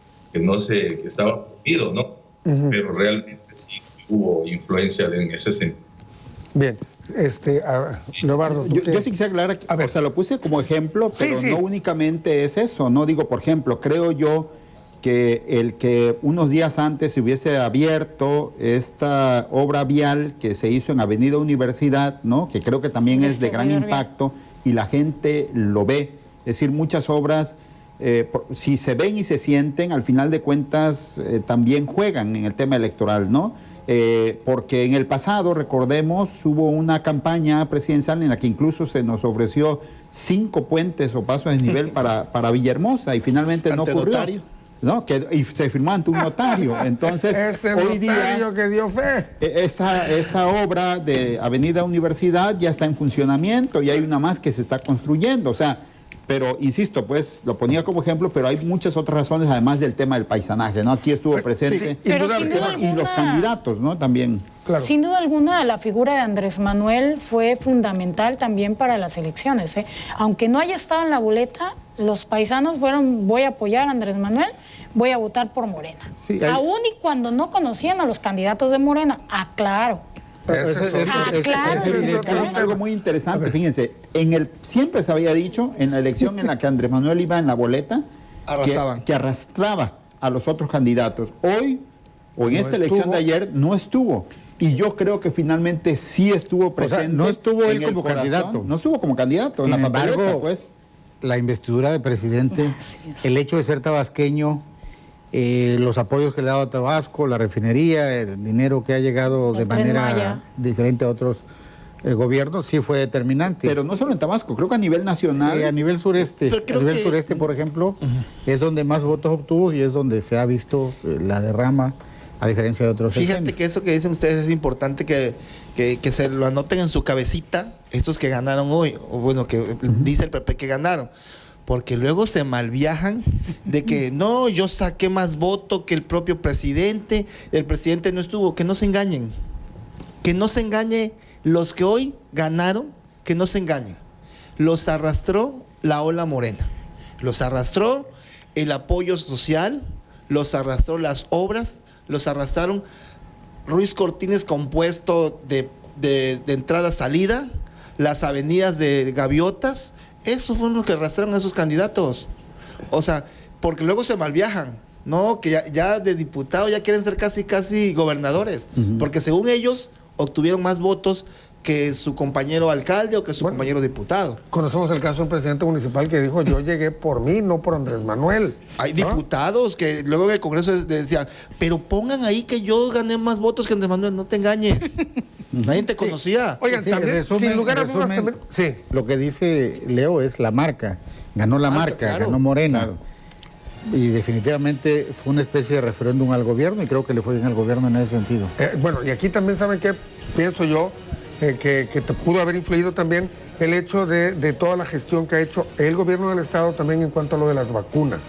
estaba prohibido, ¿no? Pero realmente sí hubo influencia en ese sentido. Bien, Leobardo, yo sí quisiera aclarar, o sea, lo puse como ejemplo, pero no únicamente es eso, ¿no? Digo, por ejemplo, creo yo que el que unos días antes se hubiese abierto esta obra vial que se hizo en Avenida Universidad, ¿no?, que creo que también es de gran impacto y la gente lo ve. Es decir, muchas obras, si se ven y se sienten, al final de cuentas también juegan en el tema electoral, ¿no? Porque en el pasado, recordemos, hubo una campaña presidencial en la que incluso se nos ofreció 5 puentes o pasos de nivel para Villahermosa y finalmente no ocurrió. Notario. ¿No? Y se firmó ante un notario. Entonces, ese hoy notario día, que dio fe. Esa obra de Avenida Universidad ya está en funcionamiento y hay una más que se está construyendo. O sea, pero insisto, pues lo ponía como ejemplo, pero hay muchas otras razones además del tema del paisanaje, ¿no? Aquí estuvo presente y los candidatos, ¿no? También. Claro. Sin duda alguna, la figura de Andrés Manuel fue fundamental también para las elecciones, ¿eh? Aunque no haya estado en la boleta, los paisanos fueron, voy a apoyar a Andrés Manuel, voy a votar por Morena. Sí, aún y cuando no conocían a los candidatos de Morena, aclaro. Es algo muy interesante, fíjense, siempre se había dicho en la elección en la que Andrés Manuel iba en la boleta que arrastraba a los otros candidatos. Hoy, o en esta elección de ayer, no estuvo. Y yo creo que finalmente sí estuvo presente. O sea, no estuvo él como candidato. No estuvo como candidato, sin en la embargo, papeleta, pues. la investidura de presidente, el hecho de ser tabasqueño, los apoyos que le ha dado a Tabasco, la refinería, el dinero que ha llegado de manera diferente a otros gobiernos, sí fue determinante. Pero no solo en Tabasco, creo que a nivel nacional. A nivel sureste. Sureste, por ejemplo, es donde más votos obtuvo y es donde se ha visto la derrama, a diferencia de otros Fíjate sexenios. que eso que dicen ustedes es importante que se lo anoten en su cabecita, estos que ganaron hoy, o bueno, que dice el PP que ganaron. Porque luego se malviajan de que no, yo saqué más voto que el propio presidente, el presidente no estuvo. Que no se engañen. Que no se engañe los que hoy ganaron, que no se engañen. Los arrastró la ola morena. Los arrastró el apoyo social, los arrastró las obras, los arrastraron Ruiz Cortines compuesto de entrada-salida, las avenidas de gaviotas. Eso fue lo que arrastraron a esos candidatos. O sea, porque luego se malviajan, ¿no? Que ya de diputados ya quieren ser casi gobernadores. Porque según ellos obtuvieron más votos que su compañero alcalde o que su compañero diputado. Conocemos el caso de un presidente municipal que dijo, yo llegué por mí, no por Andrés Manuel. Hay diputados que luego en el Congreso decían, pero pongan ahí que yo gané más votos que Andrés Manuel, no te engañes. Nadie te conocía. Oigan, también, sin lugar a dudas, también... Sí. Lo que dice Leo es la marca. Ganó la marca, claro. ganó Morena. Claro. Y definitivamente fue una especie de referéndum al gobierno y creo que le fue bien al gobierno en ese sentido. Bueno, y aquí también, ¿saben qué? Pienso yo que te pudo haber influido también el hecho de toda la gestión que ha hecho el gobierno del Estado también en cuanto a lo de las vacunas,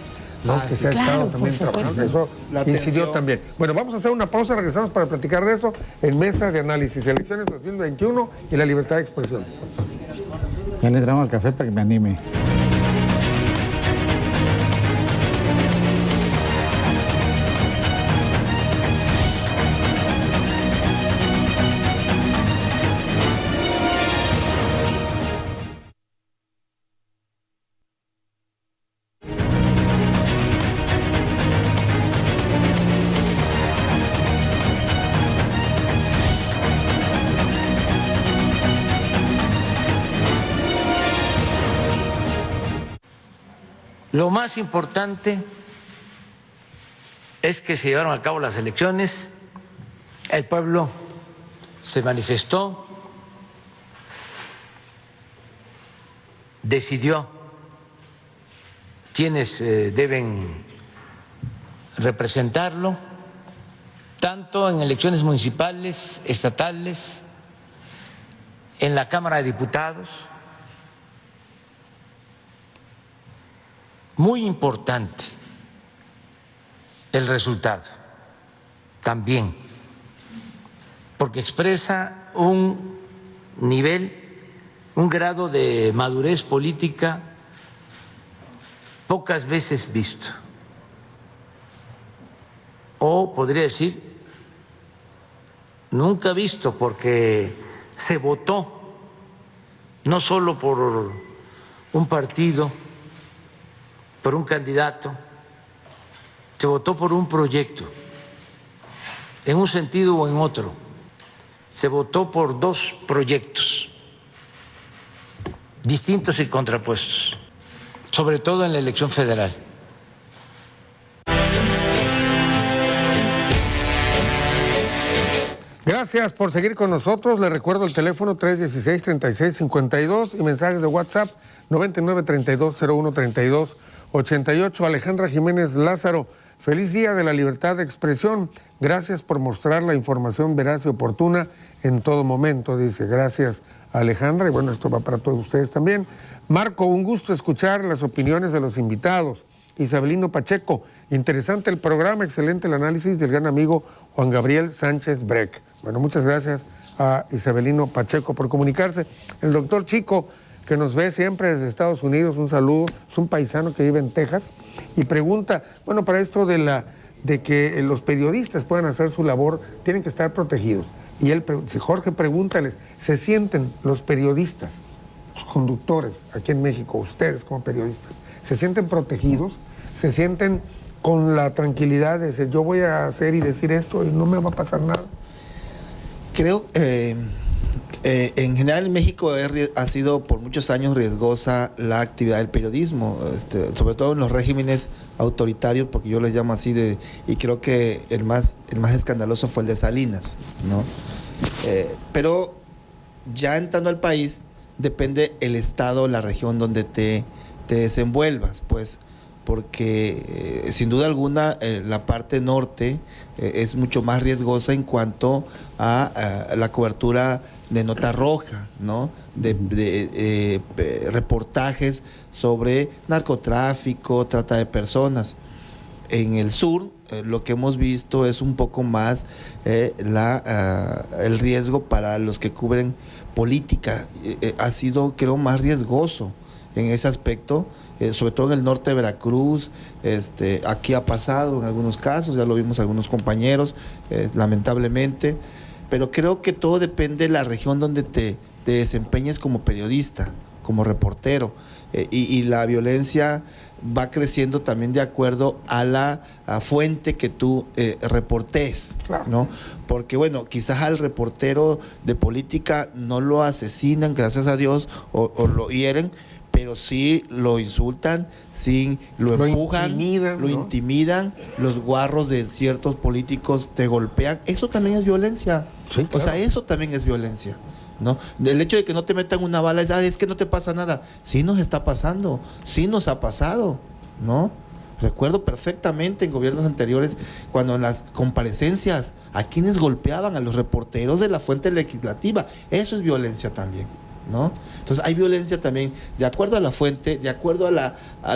¿no? Que sí, se ha claro, estado también trabajando. Eso La incidió atención. también. Bueno, vamos a hacer una pausa, regresamos para platicar de eso en Mesa de Análisis, elecciones 2021 y la libertad de expresión. Ya le entramos al café para que me anime. Lo más importante es que se llevaron a cabo las elecciones, el pueblo se manifestó, decidió quiénes deben representarlo, tanto en elecciones municipales, estatales, en la Cámara de Diputados. Muy importante el resultado también, porque expresa un nivel, un grado de madurez política pocas veces visto. O podría decir, nunca visto, porque se votó no solo por un partido, por un candidato, se votó por un proyecto, en un sentido o en otro. Se votó por dos proyectos distintos y contrapuestos, sobre todo en la elección federal. Gracias por seguir con nosotros. Les recuerdo el teléfono 316-3652 y mensajes de WhatsApp 9932013288. Alejandra Jiménez Lázaro, feliz día de la libertad de expresión. Gracias por mostrar la información veraz y oportuna en todo momento, dice. Gracias, Alejandra. Y bueno, esto va para todos ustedes también. Marco, un gusto escuchar las opiniones de los invitados. Isabelino Pacheco, interesante el programa, excelente el análisis del gran amigo Juan Gabriel Sánchez Breck. Bueno, muchas gracias a Isabelino Pacheco por comunicarse. El doctor Chico, que nos ve siempre desde Estados Unidos, un saludo, es un paisano que vive en Texas y pregunta, bueno, para esto de que los periodistas puedan hacer su labor, tienen que estar protegidos. Y él, Jorge, pregúntales, ¿se sienten los periodistas, los conductores aquí en México, ustedes como periodistas, se sienten protegidos? ¿Se sienten con la tranquilidad de decir, yo voy a hacer y decir esto y no me va a pasar nada? Creo, En general en México ha sido por muchos años riesgosa la actividad del periodismo, sobre todo en los regímenes autoritarios, porque yo les llamo así, y creo que el más escandaloso fue el de Salinas, ¿no? Pero ya entrando al país depende el estado, la región donde te desenvuelvas, pues, porque sin duda alguna la parte norte es mucho más riesgosa en cuanto a la cobertura de nota roja, ¿no? De reportajes sobre narcotráfico, trata de personas. En el sur, lo que hemos visto es un poco más el riesgo para los que cubren política. Ha sido, creo, más riesgoso en ese aspecto, sobre todo en el norte de Veracruz. Aquí ha pasado en algunos casos, ya lo vimos algunos compañeros, lamentablemente, pero creo que todo depende de la región donde te desempeñes como periodista, como reportero, y la violencia va creciendo también de acuerdo a la fuente que tú reportes, ¿no? Porque bueno, quizás al reportero de política no lo asesinan, gracias a Dios, o lo hieren, pero sí lo insultan, sí lo empujan, lo intimidan, los guarros de ciertos políticos te golpean. Eso también es violencia. Sí, claro. O sea, eso también es violencia, ¿no? El hecho de que no te metan una bala es que no te pasa nada. Sí nos está pasando, sí nos ha pasado, ¿no? Recuerdo perfectamente en gobiernos anteriores cuando en las comparecencias a quienes golpeaban, a los reporteros de la fuente legislativa. Eso es violencia también, ¿no? Entonces hay violencia también de acuerdo a la fuente, de acuerdo a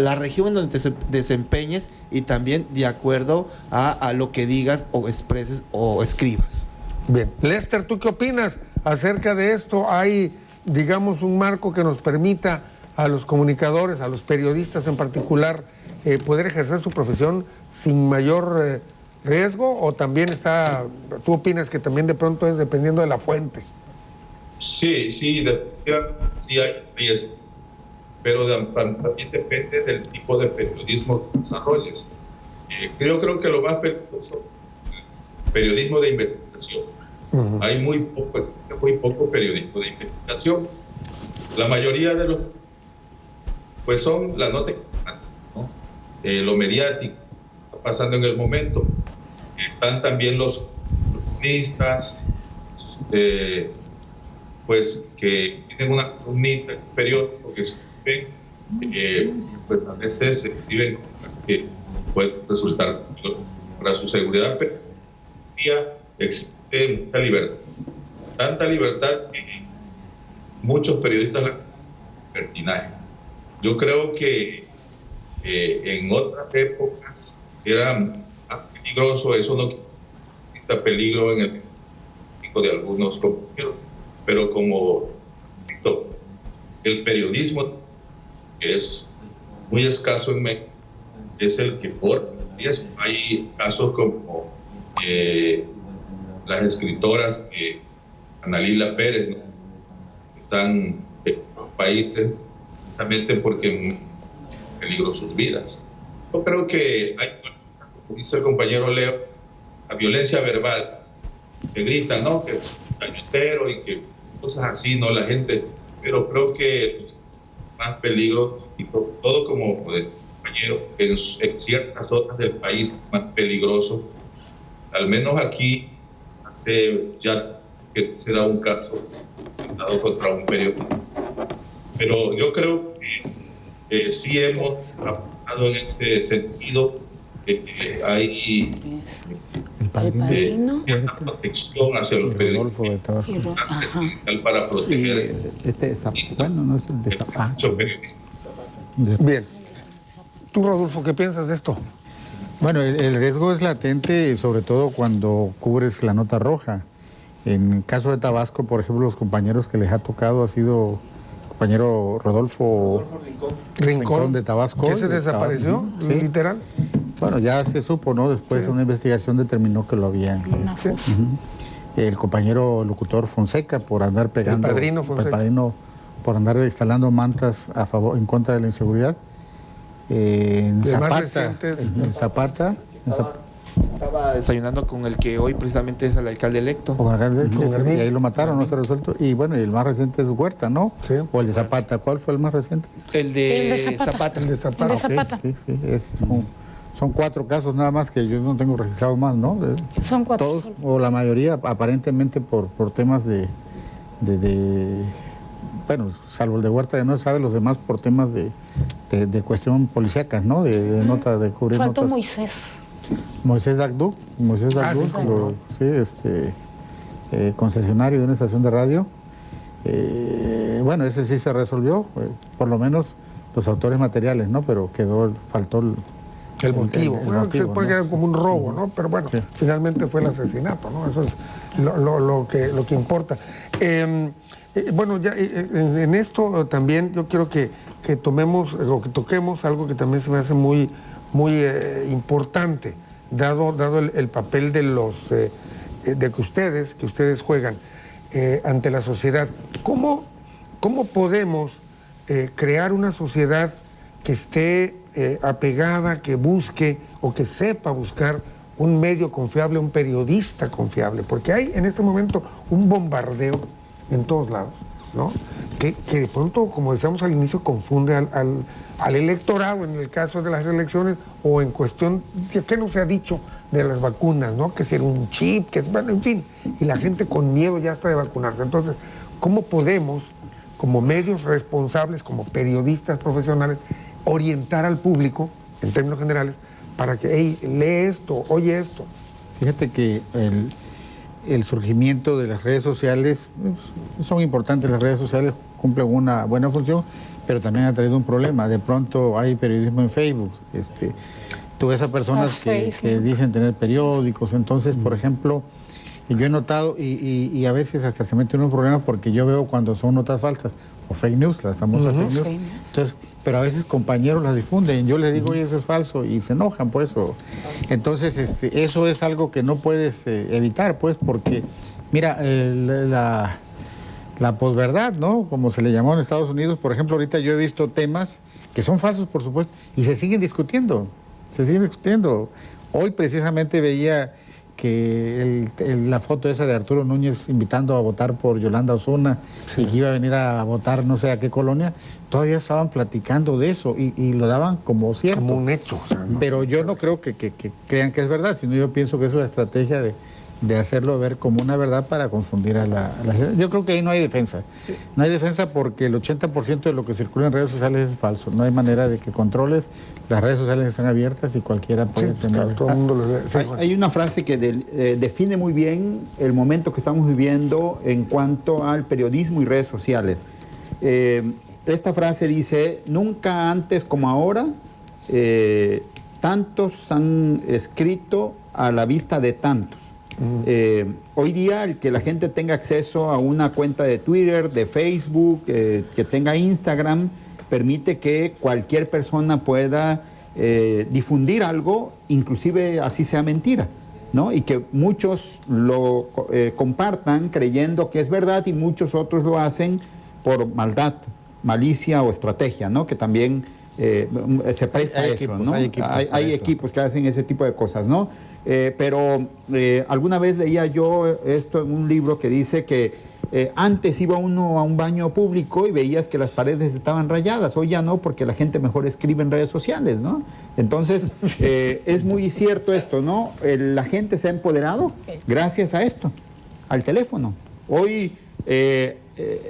la región en donde te desempeñes, y también de acuerdo a lo que digas o expreses o escribas. Bien. Lester, ¿tú qué opinas acerca de esto? ¿Hay, digamos, un marco que nos permita a los comunicadores, a los periodistas en particular, poder ejercer su profesión sin mayor riesgo? ¿O también tú opinas que también de pronto es dependiendo de la fuente? Sí, sí hay riesgo, pero también depende del tipo de periodismo que desarrolles. Yo creo que lo más peligroso es el periodismo de investigación. Hay existe muy poco periodismo de investigación. La mayoría de los, pues son la nota, ¿no? Lo mediático, está pasando en el momento. Están también los columnistas, pues que tienen una columnita, un periódico que escriben, pues a veces se escriben que puede resultar para su seguridad, pero existe mucha libertad. Tanta libertad que muchos periodistas la libertinaje. Yo creo que en otras épocas era más peligroso, eso no existe peligro en el de algunos compañeros, pero como el periodismo, que es muy escaso en México, es el que corre. Hay casos como las escritoras Ana Lila Pérez, ¿no? Están en los países justamente porque peligro sus vidas. Yo creo que hay, como dice el compañero Leo, la violencia verbal, que gritan, ¿no? Que es cañotero y que cosas así, ¿no? La gente, pero creo que los más peligro, y todo como pues, compañero, en ciertas zonas del país más peligroso, al menos aquí, hace ya que se da un caso contra un periodista. Pero yo creo que sí hemos trabajado en ese sentido, hay cierta protección hacia los periodistas para proteger periodistas. Bien. ¿Tú, Rodolfo, qué piensas de esto? Bueno, el riesgo es latente, sobre todo cuando cubres la nota roja. En el caso de Tabasco, por ejemplo, los compañeros que les ha tocado ha sido el compañero Rodolfo Rincón de Tabasco. ¿Que se desapareció, sí, literal? Bueno, ya se supo, ¿no? Después una investigación determinó que lo habían. El compañero locutor Fonseca por andar pegando. El padrino Fonseca. El padrino por andar instalando mantas en contra de la inseguridad. En Zapata. estaba desayunando con el que hoy precisamente es el alcalde electo. Con alcalde, Con Garnín. y ahí lo mataron, no se ha resuelto. Y bueno, y el más reciente es Huerta, ¿no? Sí. O el de Zapata. ¿Cuál fue el más reciente? El de Zapata. Zapata. El de Zapata. El de Zapata. Sí, sí, son 4 casos nada más que yo no tengo registrado más, ¿no? Son 4. Todos, o la mayoría, aparentemente por temas de bueno, salvo el de Huerta, ya no se sabe, los demás por temas de cuestión policíacas, ¿no? De nota, de cubrir Faltó notas. Moisés. Dagduc, sí, sí, concesionario de una estación de radio. Bueno, ese sí se resolvió, por lo menos los autores materiales, ¿no? Pero faltó El motivo. el Bueno, motivo, se puede ¿no? quedar como un robo, ¿no? Pero bueno, Sí. finalmente fue el asesinato, ¿no? Eso es lo que importa. Bueno, ya en esto también yo quiero que tomemos o que toquemos algo que también se me hace muy importante, dado el papel de los que ustedes juegan ante la sociedad. ¿Cómo podemos crear una sociedad que esté apegada, que busque o que sepa buscar un medio confiable, un periodista confiable? Porque hay en este momento un bombardeo en todos lados, ¿no? Que de pronto, como decíamos al inicio, confunde al electorado en el caso de las elecciones o en cuestión, ¿qué no se ha dicho de las vacunas, ¿no? Que si era un chip, bueno, en fin, y la gente con miedo ya está de vacunarse. Entonces, ¿cómo podemos, como medios responsables, como periodistas profesionales, orientar al público, en términos generales, para que, hey, lee esto, oye esto? Fíjate que el surgimiento de las redes sociales, son importantes las redes sociales, cumplen una buena función, pero también ha traído un problema. De pronto hay periodismo en Facebook. Tú ves a personas que dicen tener periódicos. Entonces, por ejemplo, yo he notado, y a veces hasta se mete en un problema porque yo veo cuando son notas falsas, o fake news, las famosas fake news. Entonces, pero a veces compañeros las difunden, yo les digo, oye, eso es falso, y se enojan, pues. Entonces, eso es algo que no puedes evitar, pues, porque, mira, la posverdad, ¿no? Como se le llamó en Estados Unidos, por ejemplo, ahorita yo he visto temas que son falsos, por supuesto, y se siguen discutiendo. Hoy precisamente veía que la foto esa de Arturo Núñez invitando a votar por Yolanda Osuna y que iba a venir a votar no sé a qué colonia, todavía estaban platicando de eso y lo daban como cierto. Como un hecho. O sea, ¿no? Pero yo no creo que crean que es verdad, sino yo pienso que es una estrategia de hacerlo ver como una verdad para confundir a la gente. Yo creo que ahí no hay defensa. No hay defensa porque el 80% de lo que circula en redes sociales es falso. No hay manera de que controles. Las redes sociales están abiertas y cualquiera puede tener. Claro, todo el mundo lo lee. Sí, Hay una frase que define muy bien el momento que estamos viviendo en cuanto al periodismo y redes sociales. Esta frase dice, nunca antes como ahora, tantos han escrito a la vista de tantos. Hoy día el que la gente tenga acceso a una cuenta de Twitter, de Facebook, que tenga Instagram, permite que cualquier persona pueda difundir algo, inclusive así sea mentira, ¿no? Y que muchos lo compartan creyendo que es verdad y muchos otros lo hacen por maldad, malicia o estrategia, ¿no? Que también se presta a eso, equipos, ¿no? Hay equipos que hacen ese tipo de cosas, ¿no? Pero alguna vez leía yo esto en un libro que dice que antes iba uno a un baño público y veías que las paredes estaban rayadas, hoy ya no, porque la gente mejor escribe en redes sociales, ¿no? Entonces, es muy cierto esto, ¿no? La gente se ha empoderado gracias a esto, al teléfono. Hoy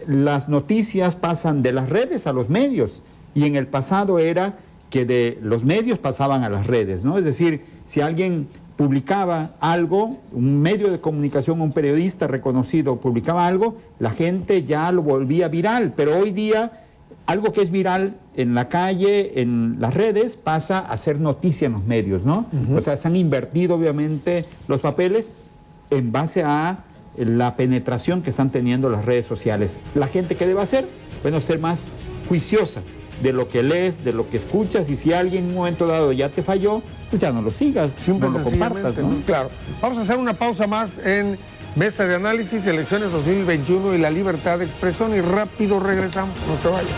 las noticias pasan de las redes a los medios y en el pasado era que de los medios pasaban a las redes, ¿no? Es decir, si alguien publicaba algo, un medio de comunicación, un periodista reconocido publicaba algo, la gente ya lo volvía viral, pero hoy día algo que es viral en la calle, en las redes, pasa a ser noticia en los medios, ¿no? O sea, se han invertido obviamente los papeles en base a la penetración que están teniendo las redes sociales. ¿La gente qué debe hacer? Bueno, ser más juiciosa de lo que lees, de lo que escuchas, y si alguien en un momento dado ya te falló, pues ya no lo sigas, Simple no lo compartas, ¿no? Claro. Vamos a hacer una pausa más en Mesa de Análisis, elecciones 2021 y la libertad de expresión, y rápido regresamos, no se vayan.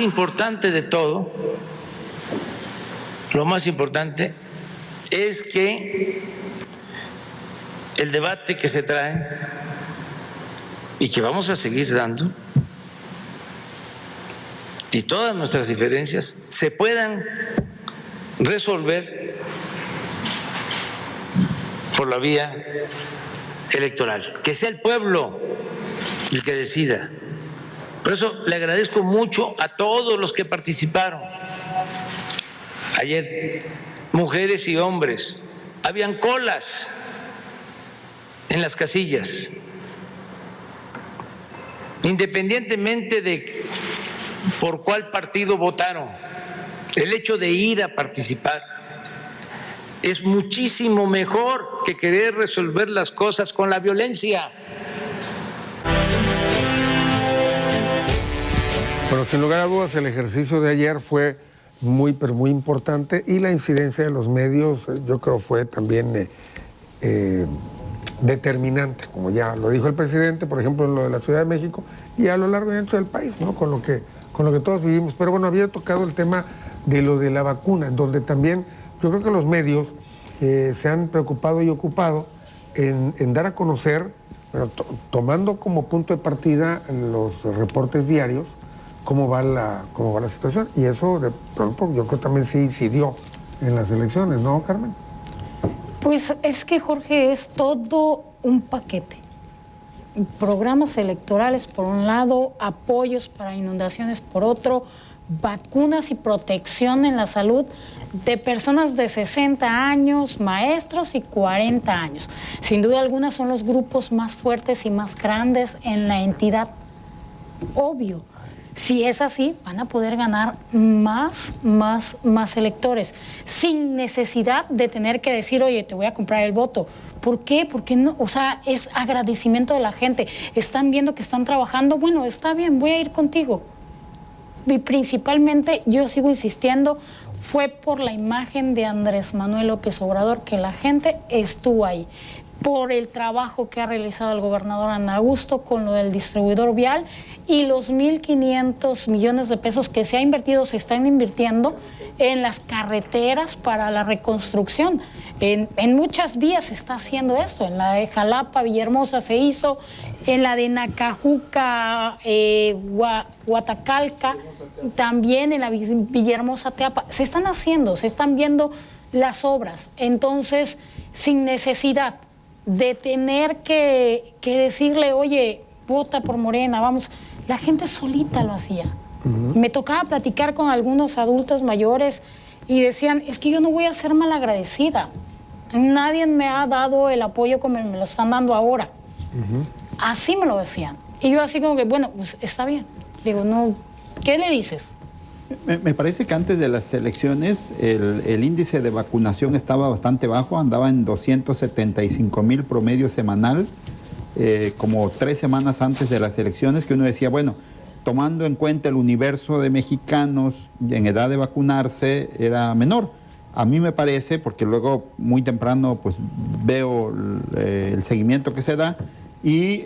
importante de todo, lo más importante es que el debate que se trae y que vamos a seguir dando y todas nuestras diferencias se puedan resolver por la vía electoral, que sea el pueblo el que decida. Por eso le agradezco mucho a todos los que participaron ayer, mujeres y hombres. Habían colas en las casillas, independientemente de por cuál partido votaron. El hecho de ir a participar es muchísimo mejor que querer resolver las cosas con la violencia. Bueno, sin lugar a dudas, el ejercicio de ayer fue muy, pero muy importante, y la incidencia de los medios, yo creo, fue también determinante, como ya lo dijo el presidente, por ejemplo, en lo de la Ciudad de México y a lo largo y ancho del país, ¿no? Con lo que todos vivimos. Pero bueno, había tocado el tema de lo de la vacuna, en donde también yo creo que los medios se han preocupado y ocupado en dar a conocer, bueno, tomando como punto de partida los reportes diarios, cómo va la situación. Y eso de pronto yo creo también sí incidió en las elecciones, ¿no, Carmen? Pues es que, Jorge, es todo un paquete. Programas electorales por un lado, apoyos para inundaciones por otro, vacunas y protección en la salud de personas de 60 años, maestros y 40 años. Sin duda alguna son los grupos más fuertes y más grandes en la entidad. Obvio. Si es así, van a poder ganar más electores, sin necesidad de tener que decir, oye, te voy a comprar el voto. ¿Por qué? Porque no, o sea, es agradecimiento de la gente. Están viendo que están trabajando, bueno, está bien, voy a ir contigo. Y principalmente, yo sigo insistiendo, fue por la imagen de Andrés Manuel López Obrador que la gente estuvo ahí. Por el trabajo que ha realizado el gobernador Adán Augusto con lo del distribuidor vial y los 1.500 millones de pesos que se están invirtiendo en las carreteras para la reconstrucción. En muchas vías se está haciendo esto, en la de Jalapa, Villahermosa se hizo, en la de Nacajuca, Huatacalca, también en la Villahermosa Teapa. Se están viendo las obras, entonces sin necesidad de tener que decirle, oye, vota por Morena, vamos. La gente solita lo hacía. Me tocaba platicar con algunos adultos mayores y decían, es que yo no voy a ser malagradecida. Nadie me ha dado el apoyo como me lo están dando ahora. Así me lo decían. Y yo así como que, bueno, pues está bien. Digo, no, ¿qué le dices? Me parece que antes de las elecciones el índice de vacunación estaba bastante bajo, andaba en 275,000 promedio semanal, como 3 semanas antes de las elecciones, que uno decía, bueno, tomando en cuenta el universo de mexicanos en edad de vacunarse, era menor. A mí me parece, porque luego muy temprano pues veo el seguimiento que se da, y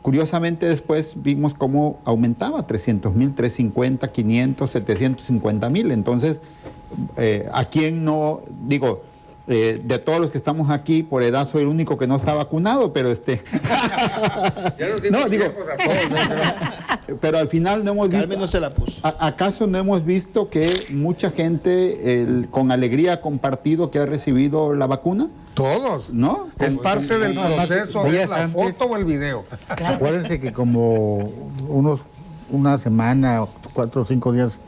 curiosamente después vimos cómo aumentaba 300,000, 350, 500, 750,000. Entonces, ¿a quién no? Digo, de todos los que estamos aquí, por edad soy el único que no está vacunado, pero Ya nos digo, no, digo, a todos, pero al final no hemos visto. Carmen no se la puso. ¿Acaso no hemos visto que mucha gente con alegría ha compartido que ha recibido la vacuna? Todos. ¿No? Es parte del proceso, días la antes, foto o el video. Acuérdense que como una semana, 4 o 5 días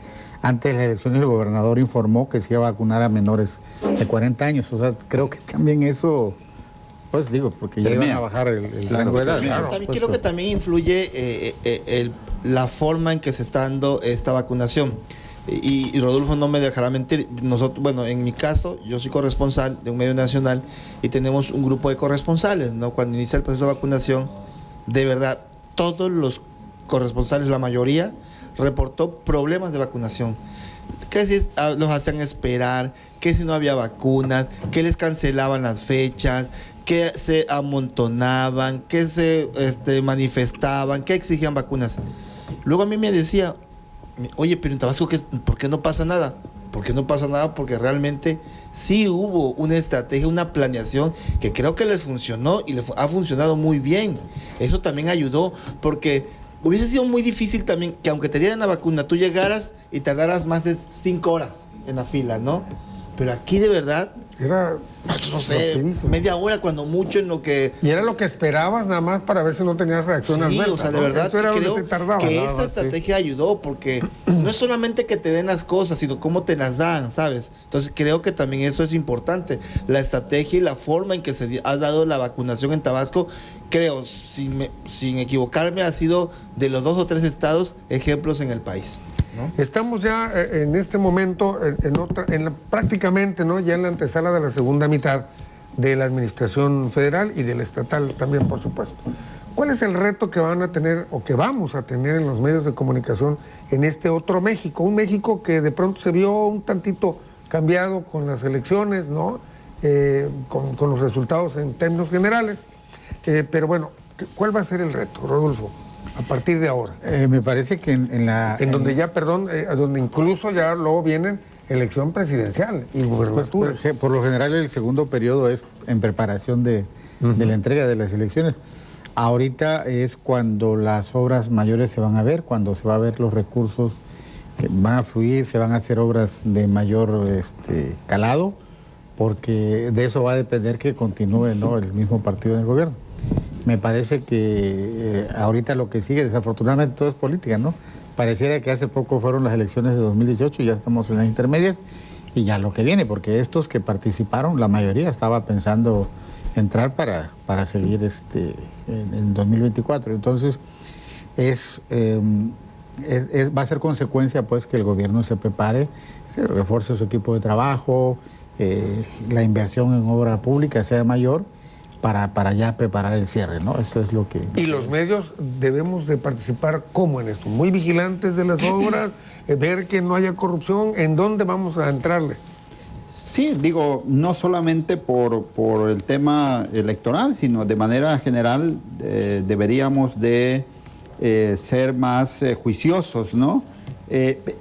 antes de la elección, el gobernador informó que se iba a vacunar a menores de 40 años. O sea, creo que también eso, pues digo, porque ya iban a bajar el rango de edad. También creo que también influye la forma en que se está dando esta vacunación. Y Rodolfo no me dejará mentir. Nosotros, bueno, en mi caso, yo soy corresponsal de un medio nacional y tenemos un grupo de corresponsales, ¿no? Cuando inicia el proceso de vacunación, de verdad, todos los corresponsales, la mayoría, reportó problemas de vacunación. Que si los hacían esperar, que si no había vacunas, que les cancelaban las fechas, que se amontonaban, que se manifestaban, que exigían vacunas. Luego a mí me decía oye, pero en Tabasco, ¿por qué no pasa nada? ¿Por qué no pasa nada? Porque realmente sí hubo una estrategia, una planeación que creo que les funcionó y ha funcionado muy bien. Eso también ayudó, porque hubiese sido muy difícil también que aunque te dieran la vacuna, tú llegaras y tardaras más de 5 horas en la fila, ¿no? Pero aquí de verdad, Era, no sé, media hora cuando mucho en lo que... y era lo que esperabas nada más para ver si no tenías reacción adversa. O sea, de ¿no? verdad Eso era donde creo se tardaba, que nada esa más, estrategia ayudó, porque no es solamente que te den las cosas, sino cómo te las dan, ¿sabes? Entonces creo que también eso es importante. La estrategia y la forma en que se ha dado la vacunación en Tabasco, creo, sin equivocarme, ha sido de los 2 o 3 estados ejemplos en el país, ¿no? Estamos ya en este momento prácticamente, ¿no? Ya en la antesala de la segunda mitad de la administración federal y de la estatal también, por supuesto. ¿Cuál es el reto que van a tener o que vamos a tener en los medios de comunicación en este otro México? Un México que de pronto se vio un tantito cambiado con las elecciones, ¿no? Con los resultados en términos generales. Pero bueno, ¿cuál va a ser el reto, Rodolfo, a partir de ahora? Me parece que donde incluso ya luego vienen elección presidencial y gubernatura. Por lo general el segundo periodo es en preparación de la entrega de las elecciones. Ahorita es cuando las obras mayores se van a ver, cuando se va a ver los recursos que van a fluir, se van a hacer obras de mayor calado, porque de eso va a depender que continúe, ¿no?, el mismo partido en el gobierno. Me parece que ahorita lo que sigue, desafortunadamente todo es política, ¿no? Pareciera que hace poco fueron las elecciones de 2018 y ya estamos en las intermedias y ya lo que viene, porque estos que participaron, la mayoría estaba pensando entrar para seguir en 2024. Entonces, va a ser consecuencia pues que el gobierno se prepare, se refuerce su equipo de trabajo, la inversión en obra pública sea mayor, para ya preparar el cierre, ¿no? Eso es lo que... Y los medios debemos de participar ¿cómo en esto? Muy vigilantes de las obras, ver que no haya corrupción. ¿En dónde vamos a entrarle? Sí, digo, no solamente por el tema electoral, sino de manera general deberíamos de ser más juiciosos, ¿no?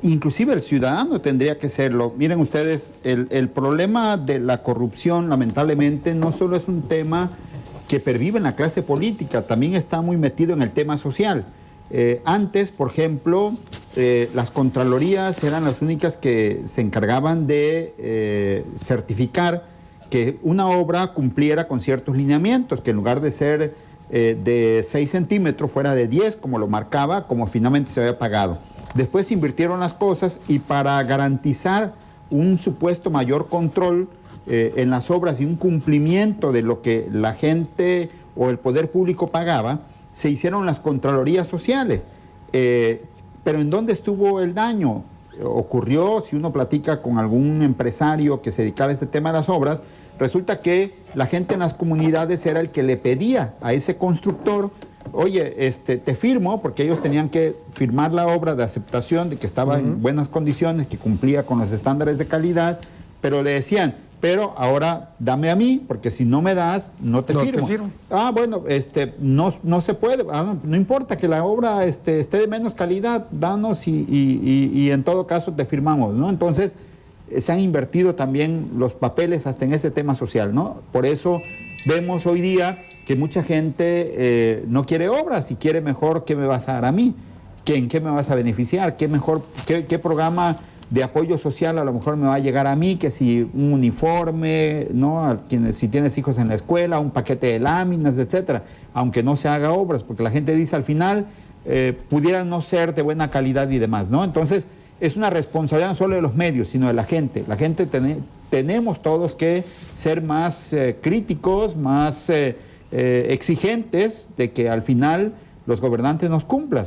Inclusive el ciudadano tendría que serlo. Miren ustedes, el problema de la corrupción lamentablemente no solo es un tema que pervive en la clase política, también está muy metido en el tema social. Antes, por ejemplo, las contralorías eran las únicas que se encargaban de certificar que una obra cumpliera con ciertos lineamientos, que en lugar de ser de 6 centímetros fuera de 10, como lo marcaba, como finalmente se había pagado. Después se invirtieron las cosas y para garantizar un supuesto mayor control en las obras y un cumplimiento de lo que la gente o el poder público pagaba, se hicieron las contralorías sociales. Pero ¿en dónde estuvo el daño? Ocurrió, si uno platica con algún empresario que se dedicara a este tema de las obras, resulta que la gente en las comunidades era el que le pedía a ese constructor: oye, te firmo, porque ellos tenían que firmar la obra de aceptación de que estaba en buenas condiciones, que cumplía con los estándares de calidad, pero le decían: pero ahora dame a mí, porque si no me das, no te firmo. Ah, bueno, no se puede, no importa que la obra esté de menos calidad, danos y en todo caso te firmamos, ¿no? Entonces, se han invertido también los papeles hasta en ese tema social, ¿no? Por eso vemos hoy día que mucha gente no quiere obras y quiere mejor qué me vas a dar a mí, en qué me vas a beneficiar, qué programa de apoyo social a lo mejor me va a llegar a mí, que si un uniforme, ¿no? Si tienes hijos en la escuela, un paquete de láminas, etcétera, aunque no se haga obras, porque la gente dice al final pudieran no ser de buena calidad y demás, ¿no? Entonces es una responsabilidad no solo de los medios, sino de la gente. La gente tenemos todos que ser más críticos, más exigentes de que al final los gobernantes nos cumplan.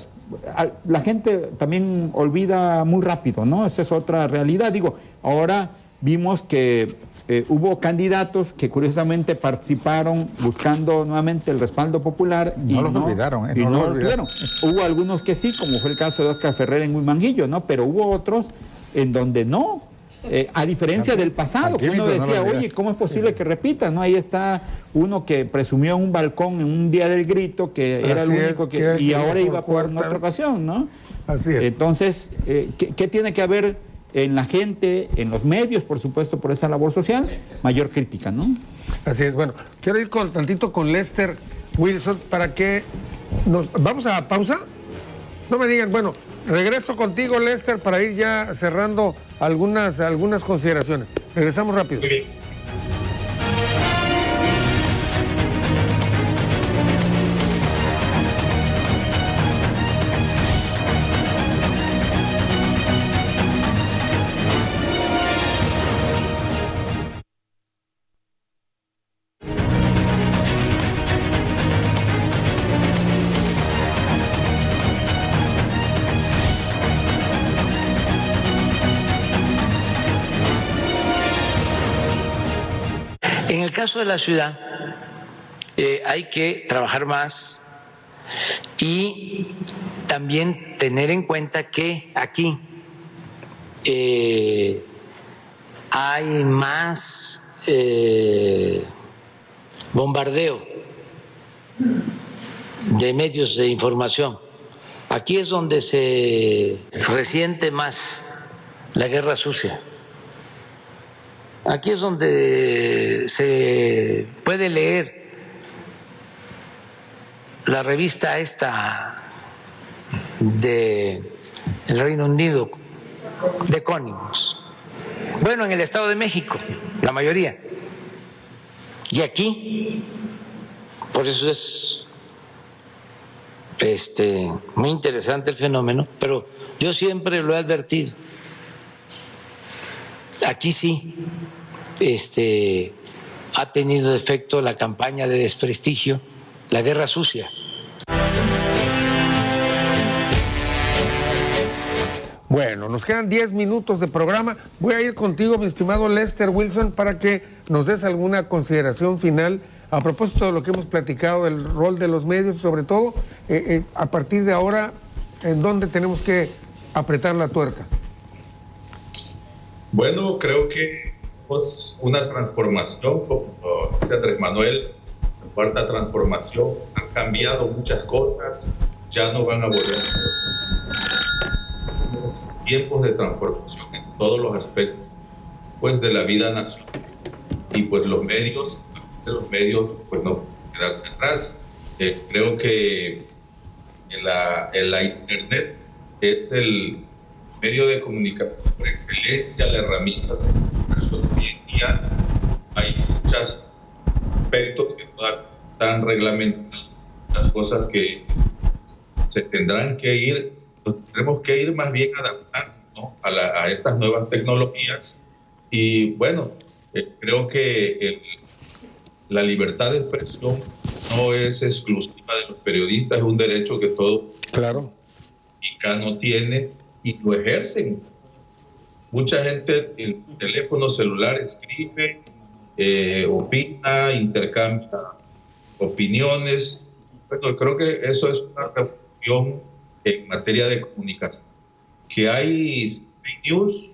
La gente también olvida muy rápido, ¿no? Esa es otra realidad. Digo, ahora vimos que hubo candidatos que curiosamente participaron buscando nuevamente el respaldo popular. No los olvidaron, ¿eh? No los olvidaron. Hubo algunos que sí, como fue el caso de Óscar Ferrer en Huimanguillo, ¿no? Pero hubo otros en donde no. A diferencia del pasado, que uno decía, oye, ¿cómo es posible que repitas? ¿No? Ahí está uno que presumió en un balcón en un día del grito que era el único que y ahora iba por en otra ocasión, ¿no? Así es. Entonces, ¿qué tiene que haber en la gente, en los medios, por supuesto, por esa labor social? Mayor crítica, ¿no? Así es. Bueno, quiero ir tantito con Lester Wilson para que nos... ¿Vamos a pausa? No me digan, bueno, regreso contigo, Lester, para ir ya cerrando algunas consideraciones. Regresamos rápido. Muy bien. En el caso de la ciudad, hay que trabajar más y también tener en cuenta que aquí hay más bombardeo de medios de información. Aquí es donde se resiente más la guerra sucia. Aquí es donde se puede leer la revista esta de el Reino Unido, The Economist. Bueno, en el Estado de México, la mayoría. Y aquí, por eso es muy interesante el fenómeno, pero yo siempre lo he advertido. Aquí sí ha tenido efecto la campaña de desprestigio, la guerra sucia. Bueno, nos quedan 10 minutos de programa. Voy a ir contigo, mi estimado Lester Wilson, para que nos des alguna consideración final a propósito de lo que hemos platicado, del rol de los medios, sobre todo, a partir de ahora, ¿en dónde tenemos que apretar la tuerca? Bueno, creo que es una transformación, como dice Andrés Manuel, la cuarta transformación, han cambiado muchas cosas, ya no van a volver a tiempos de transformación en todos los aspectos pues de la vida nacional, y pues los medios pues no pueden quedarse atrás. Creo que la internet es el medio de comunicación por excelencia, la herramienta de comunicación. Hoy en día hay muchos aspectos que no están reglamentados, las cosas que se tendrán que ir, tendremos que ir más bien adaptando, ¿no?, a estas nuevas tecnologías. Y bueno, creo que la libertad de expresión no es exclusiva de los periodistas, es un derecho que todo mexicano tiene y lo ejercen. Mucha gente en teléfono celular escribe, opina, intercambia opiniones. Bueno, creo que eso es una revolución en materia de comunicación. Que hay fake news,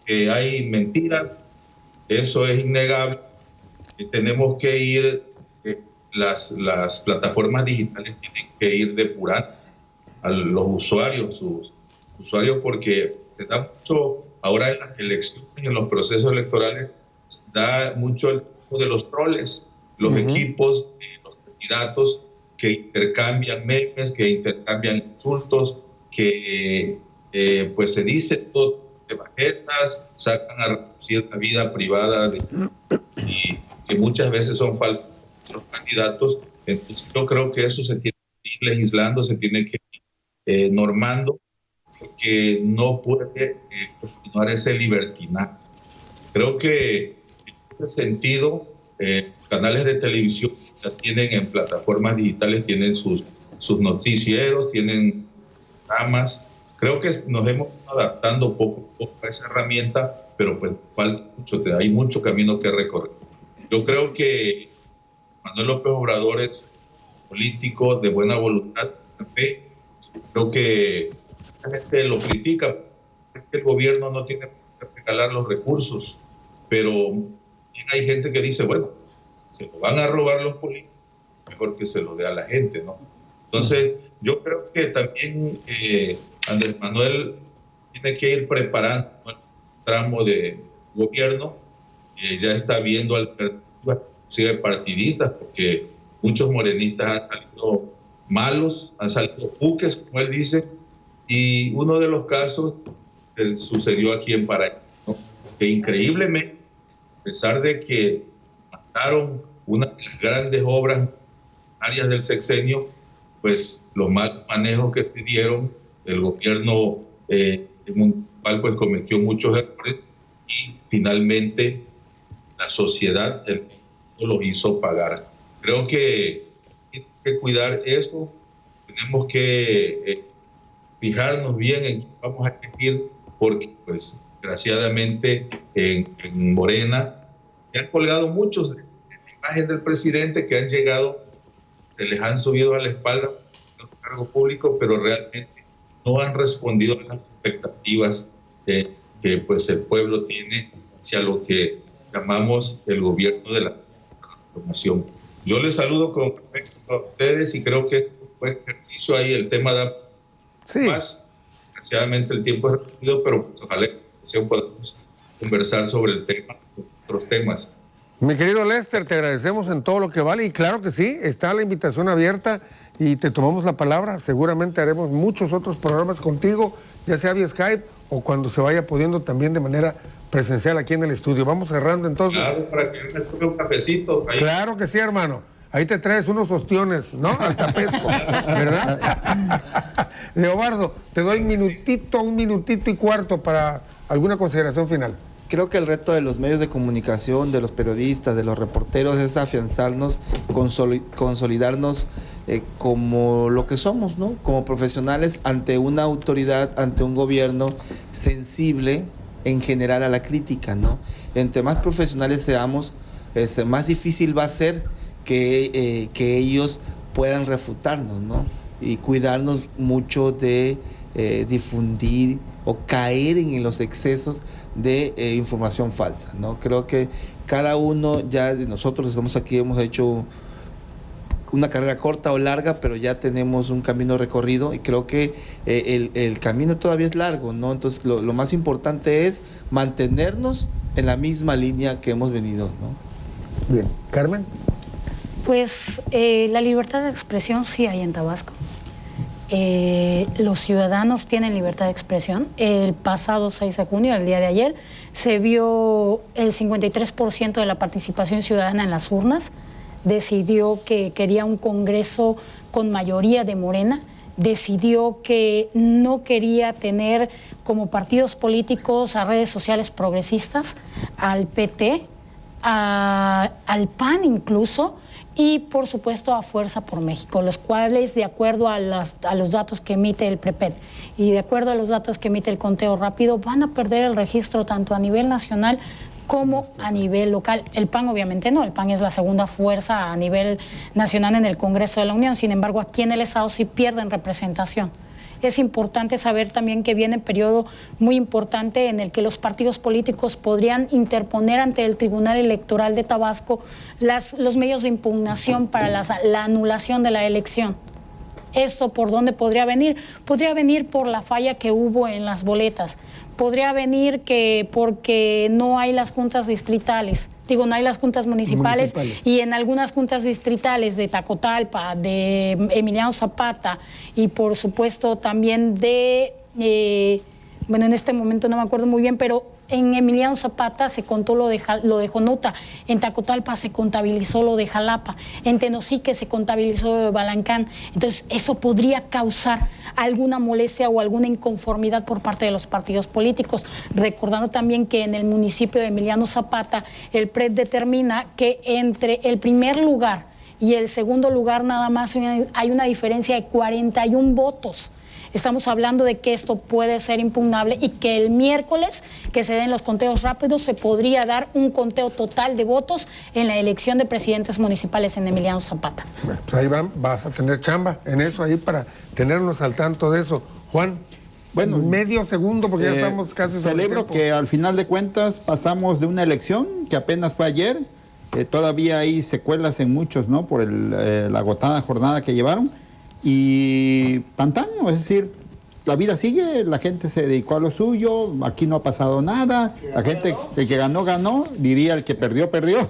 que hay mentiras, eso es innegable. Tenemos que ir, las plataformas digitales tienen que ir depurando a los usuarios, porque se da mucho, ahora en las elecciones, en los procesos electorales, se da mucho el tiempo de los troles, los equipos de los candidatos que intercambian memes, que intercambian insultos, que pues se dice todo de bajetas, sacan a reducir la vida privada y que muchas veces son falsos los candidatos. Entonces yo creo que eso se tiene que ir legislando, se tiene que ir normando, porque no puede continuar ese libertinaje. Creo que en ese sentido, canales de televisión ya tienen en plataformas digitales, tienen sus noticieros, tienen programas. Creo que nos hemos ido adaptando poco a poco a esa herramienta, pero pues falta mucho, hay mucho camino que recorrer. Yo creo que Manuel López Obrador es político de buena voluntad, de fe. Creo que la gente lo critica, el gobierno no tiene regalar los recursos, pero hay gente que dice, bueno, si se lo van a robar los políticos, mejor que se lo dé a la gente, ¿no? Entonces, yo creo que también Andrés Manuel tiene que ir preparando el tramo de gobierno, ya está viendo alternativas, inclusive partidistas, porque muchos morenistas han salido malos, han salido buques, como él dice, y uno de los casos sucedió aquí en Paraíso, ¿no? Que increíblemente, a pesar de que mataron una de las grandes obras áreas del sexenio, pues los malos manejos que se dieron, el gobierno municipal pues cometió muchos errores y finalmente la sociedad los hizo pagar. Creo que hay que cuidar eso, tenemos que fijarnos bien en qué vamos a elegir, porque pues desgraciadamente en Morena se han colgado muchos de la imagen del presidente que han llegado, se les han subido a la espalda los cargos públicos, pero realmente no han respondido a las expectativas que pues el pueblo tiene hacia lo que llamamos el gobierno de la transformación. Yo les saludo con respecto a ustedes y creo que es un buen ejercicio ahí, el tema da más. Desgraciadamente el tiempo es reducido, pero pues ojalá que podamos conversar sobre el tema, otros temas. Mi querido Lester, te agradecemos en todo lo que vale y claro que sí, está la invitación abierta y te tomamos la palabra. Seguramente haremos muchos otros programas contigo, ya sea vía Skype o cuando se vaya pudiendo también de manera presencial aquí en el estudio. Vamos cerrando entonces. Claro, para que yo me tome un cafecito. Ahí. Claro que sí, hermano. Ahí te traes unos ostiones, ¿no? Al tapesco, ¿verdad? Leobardo, te doy un minutito y cuarto para alguna consideración final. Creo que el reto de los medios de comunicación, de los periodistas, de los reporteros, es afianzarnos, consolidarnos como lo que somos, ¿no? Como profesionales ante una autoridad, ante un gobierno sensible en general a la crítica, ¿no? Entre más profesionales seamos, más difícil va a ser que ellos puedan refutarnos, ¿no? Y cuidarnos mucho de difundir o caer en los excesos de información falsa, ¿no? Creo que cada uno ya de nosotros estamos aquí, hemos hecho una carrera corta o larga, pero ya tenemos un camino recorrido y creo que el camino todavía es largo, ¿no? Entonces lo más importante es mantenernos en la misma línea que hemos venido, ¿no? Bien. Carmen. Pues la libertad de expresión sí hay en Tabasco. Los ciudadanos tienen libertad de expresión. El pasado 6 de junio, el día de ayer, se vio el 53% de la participación ciudadana en las urnas. Decidió que quería un Congreso con mayoría de Morena. Decidió que no quería tener como partidos políticos a redes sociales progresistas, al PT, al PAN incluso, y por supuesto a Fuerza por México, los cuales de acuerdo a los datos que emite el PREPED y de acuerdo a los datos que emite el conteo rápido van a perder el registro tanto a nivel nacional como a nivel local. El PAN obviamente no, el PAN es la segunda fuerza a nivel nacional en el Congreso de la Unión, sin embargo aquí en el Estado sí pierden representación. Es importante saber también que viene un periodo muy importante en el que los partidos políticos podrían interponer ante el Tribunal Electoral de Tabasco los medios de impugnación para la anulación de la elección. ¿Esto por dónde podría venir? Podría venir por la falla que hubo en las boletas. Podría venir porque no hay las juntas distritales. No hay las juntas municipales y en algunas juntas distritales de Tacotalpa, de Emiliano Zapata y por supuesto también en este momento no me acuerdo muy bien, pero en Emiliano Zapata se contó lo de Jonuta, en Tacotalpa se contabilizó lo de Jalapa, en Tenosique se contabilizó lo de Balancán. Entonces eso podría causar alguna molestia o alguna inconformidad por parte de los partidos políticos. Recordando también que en el municipio de Emiliano Zapata el PRED determina que entre el primer lugar y el segundo lugar nada más hay una diferencia de 41 votos. Estamos hablando de que esto puede ser impugnable y que el miércoles que se den los conteos rápidos se podría dar un conteo total de votos en la elección de presidentes municipales en Emiliano Zapata. Bueno, pues ahí vas a tener chamba en eso, ahí para tenernos al tanto de eso. Juan. Bueno, medio segundo, porque ya estamos casi sobre el celebro tiempo. que al final de cuentas pasamos de una elección que apenas fue ayer, todavía hay secuelas en muchos, ¿no? Por la agotada jornada que llevaron, y tantáneo, es decir, la vida sigue, la gente se dedicó a lo suyo, aquí no ha pasado nada, la gente, el que ganó, ganó, diría el que perdió, perdió.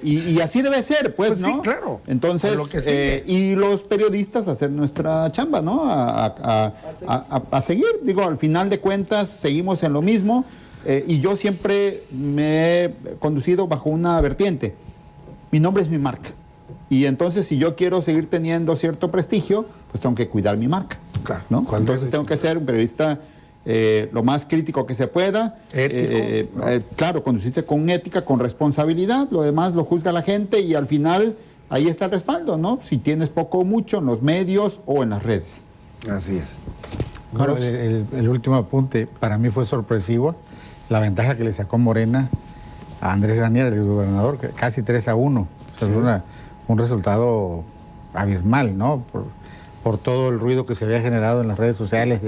Y así debe ser, pues, Pues ¿no? sí, claro. Entonces, A lo que sigue. y los periodistas hacer nuestra chamba, ¿no? A seguir, digo, al final de cuentas seguimos en lo mismo, y yo siempre me he conducido bajo una vertiente. Mi nombre es mi marca. Y entonces, si yo quiero seguir teniendo cierto prestigio, pues tengo que cuidar mi marca, Claro. ¿no? ¿Cuál Entonces debe? tengo que ser un periodista lo más crítico que se pueda. Ético, ¿no? Claro, conducirse con ética, con responsabilidad, lo demás lo juzga la gente y al final ahí está el respaldo, ¿no? Si tienes poco o mucho en los medios o en las redes. Así es. Bueno, el último apunte, para mí fue sorpresivo la ventaja que le sacó Morena a Andrés Granier, el gobernador, casi 3-1. O sea, fue un resultado abismal, ¿no? Por todo el ruido que se había generado en las redes sociales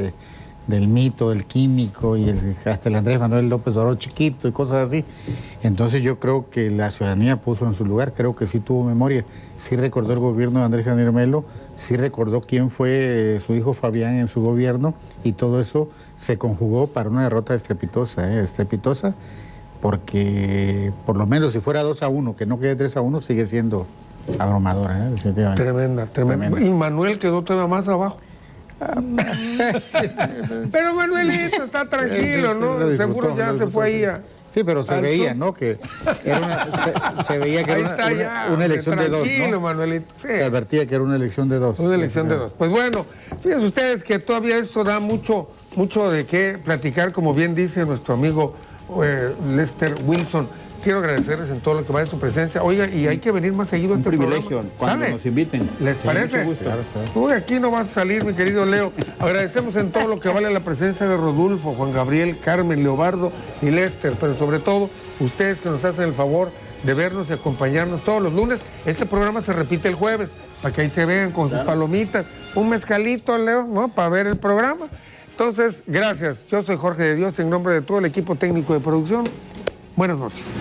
del mito, del químico y hasta el Andrés Manuel López Obrador chiquito y cosas así. Entonces yo creo que la ciudadanía puso en su lugar, creo que sí tuvo memoria, sí recordó el gobierno de Andrés Granier Melo, sí recordó quién fue su hijo Fabián en su gobierno, y todo eso se conjugó para una derrota estrepitosa, porque por lo menos si fuera 2-1, que no quede 3-1, sigue siendo abrumadora, definitivamente. Tremenda. Y Manuel quedó todavía más abajo. Sí. Pero Manuelito está tranquilo, ¿no? Lo disfrutó, Seguro ya lo se fue ahí disfrutó. a... Sí, pero se al veía, sur. ¿no? Que se veía que Ahí era está ya, una elección de dos, tranquilo, ¿no? Manuelito. Sí. Se advertía que era una elección de dos. Una elección de dos. Pues bueno, fíjense ustedes que todavía esto da mucho de qué platicar, como bien dice nuestro amigo Lester Wilson. Quiero agradecerles en todo lo que va de su presencia. Oiga, y hay que venir más seguido a Un este privilegio programa. cuando ¿Sale? nos inviten. ¿Les Sí, parece? mucho gusto. Claro. Uy, aquí no vas a salir, mi querido Leo. Agradecemos en todo lo que vale la presencia de Rodolfo, Juan Gabriel, Carmen, Leobardo y Lester, pero sobre todo ustedes que nos hacen el favor de vernos y acompañarnos todos los lunes. Este programa se repite el jueves, para que ahí se vean con sus palomitas, un mezcalito, Leo, ¿no? Para ver el programa. Entonces, gracias. Yo soy Jorge de Dios, en nombre de todo el equipo técnico de producción. Buenas noches.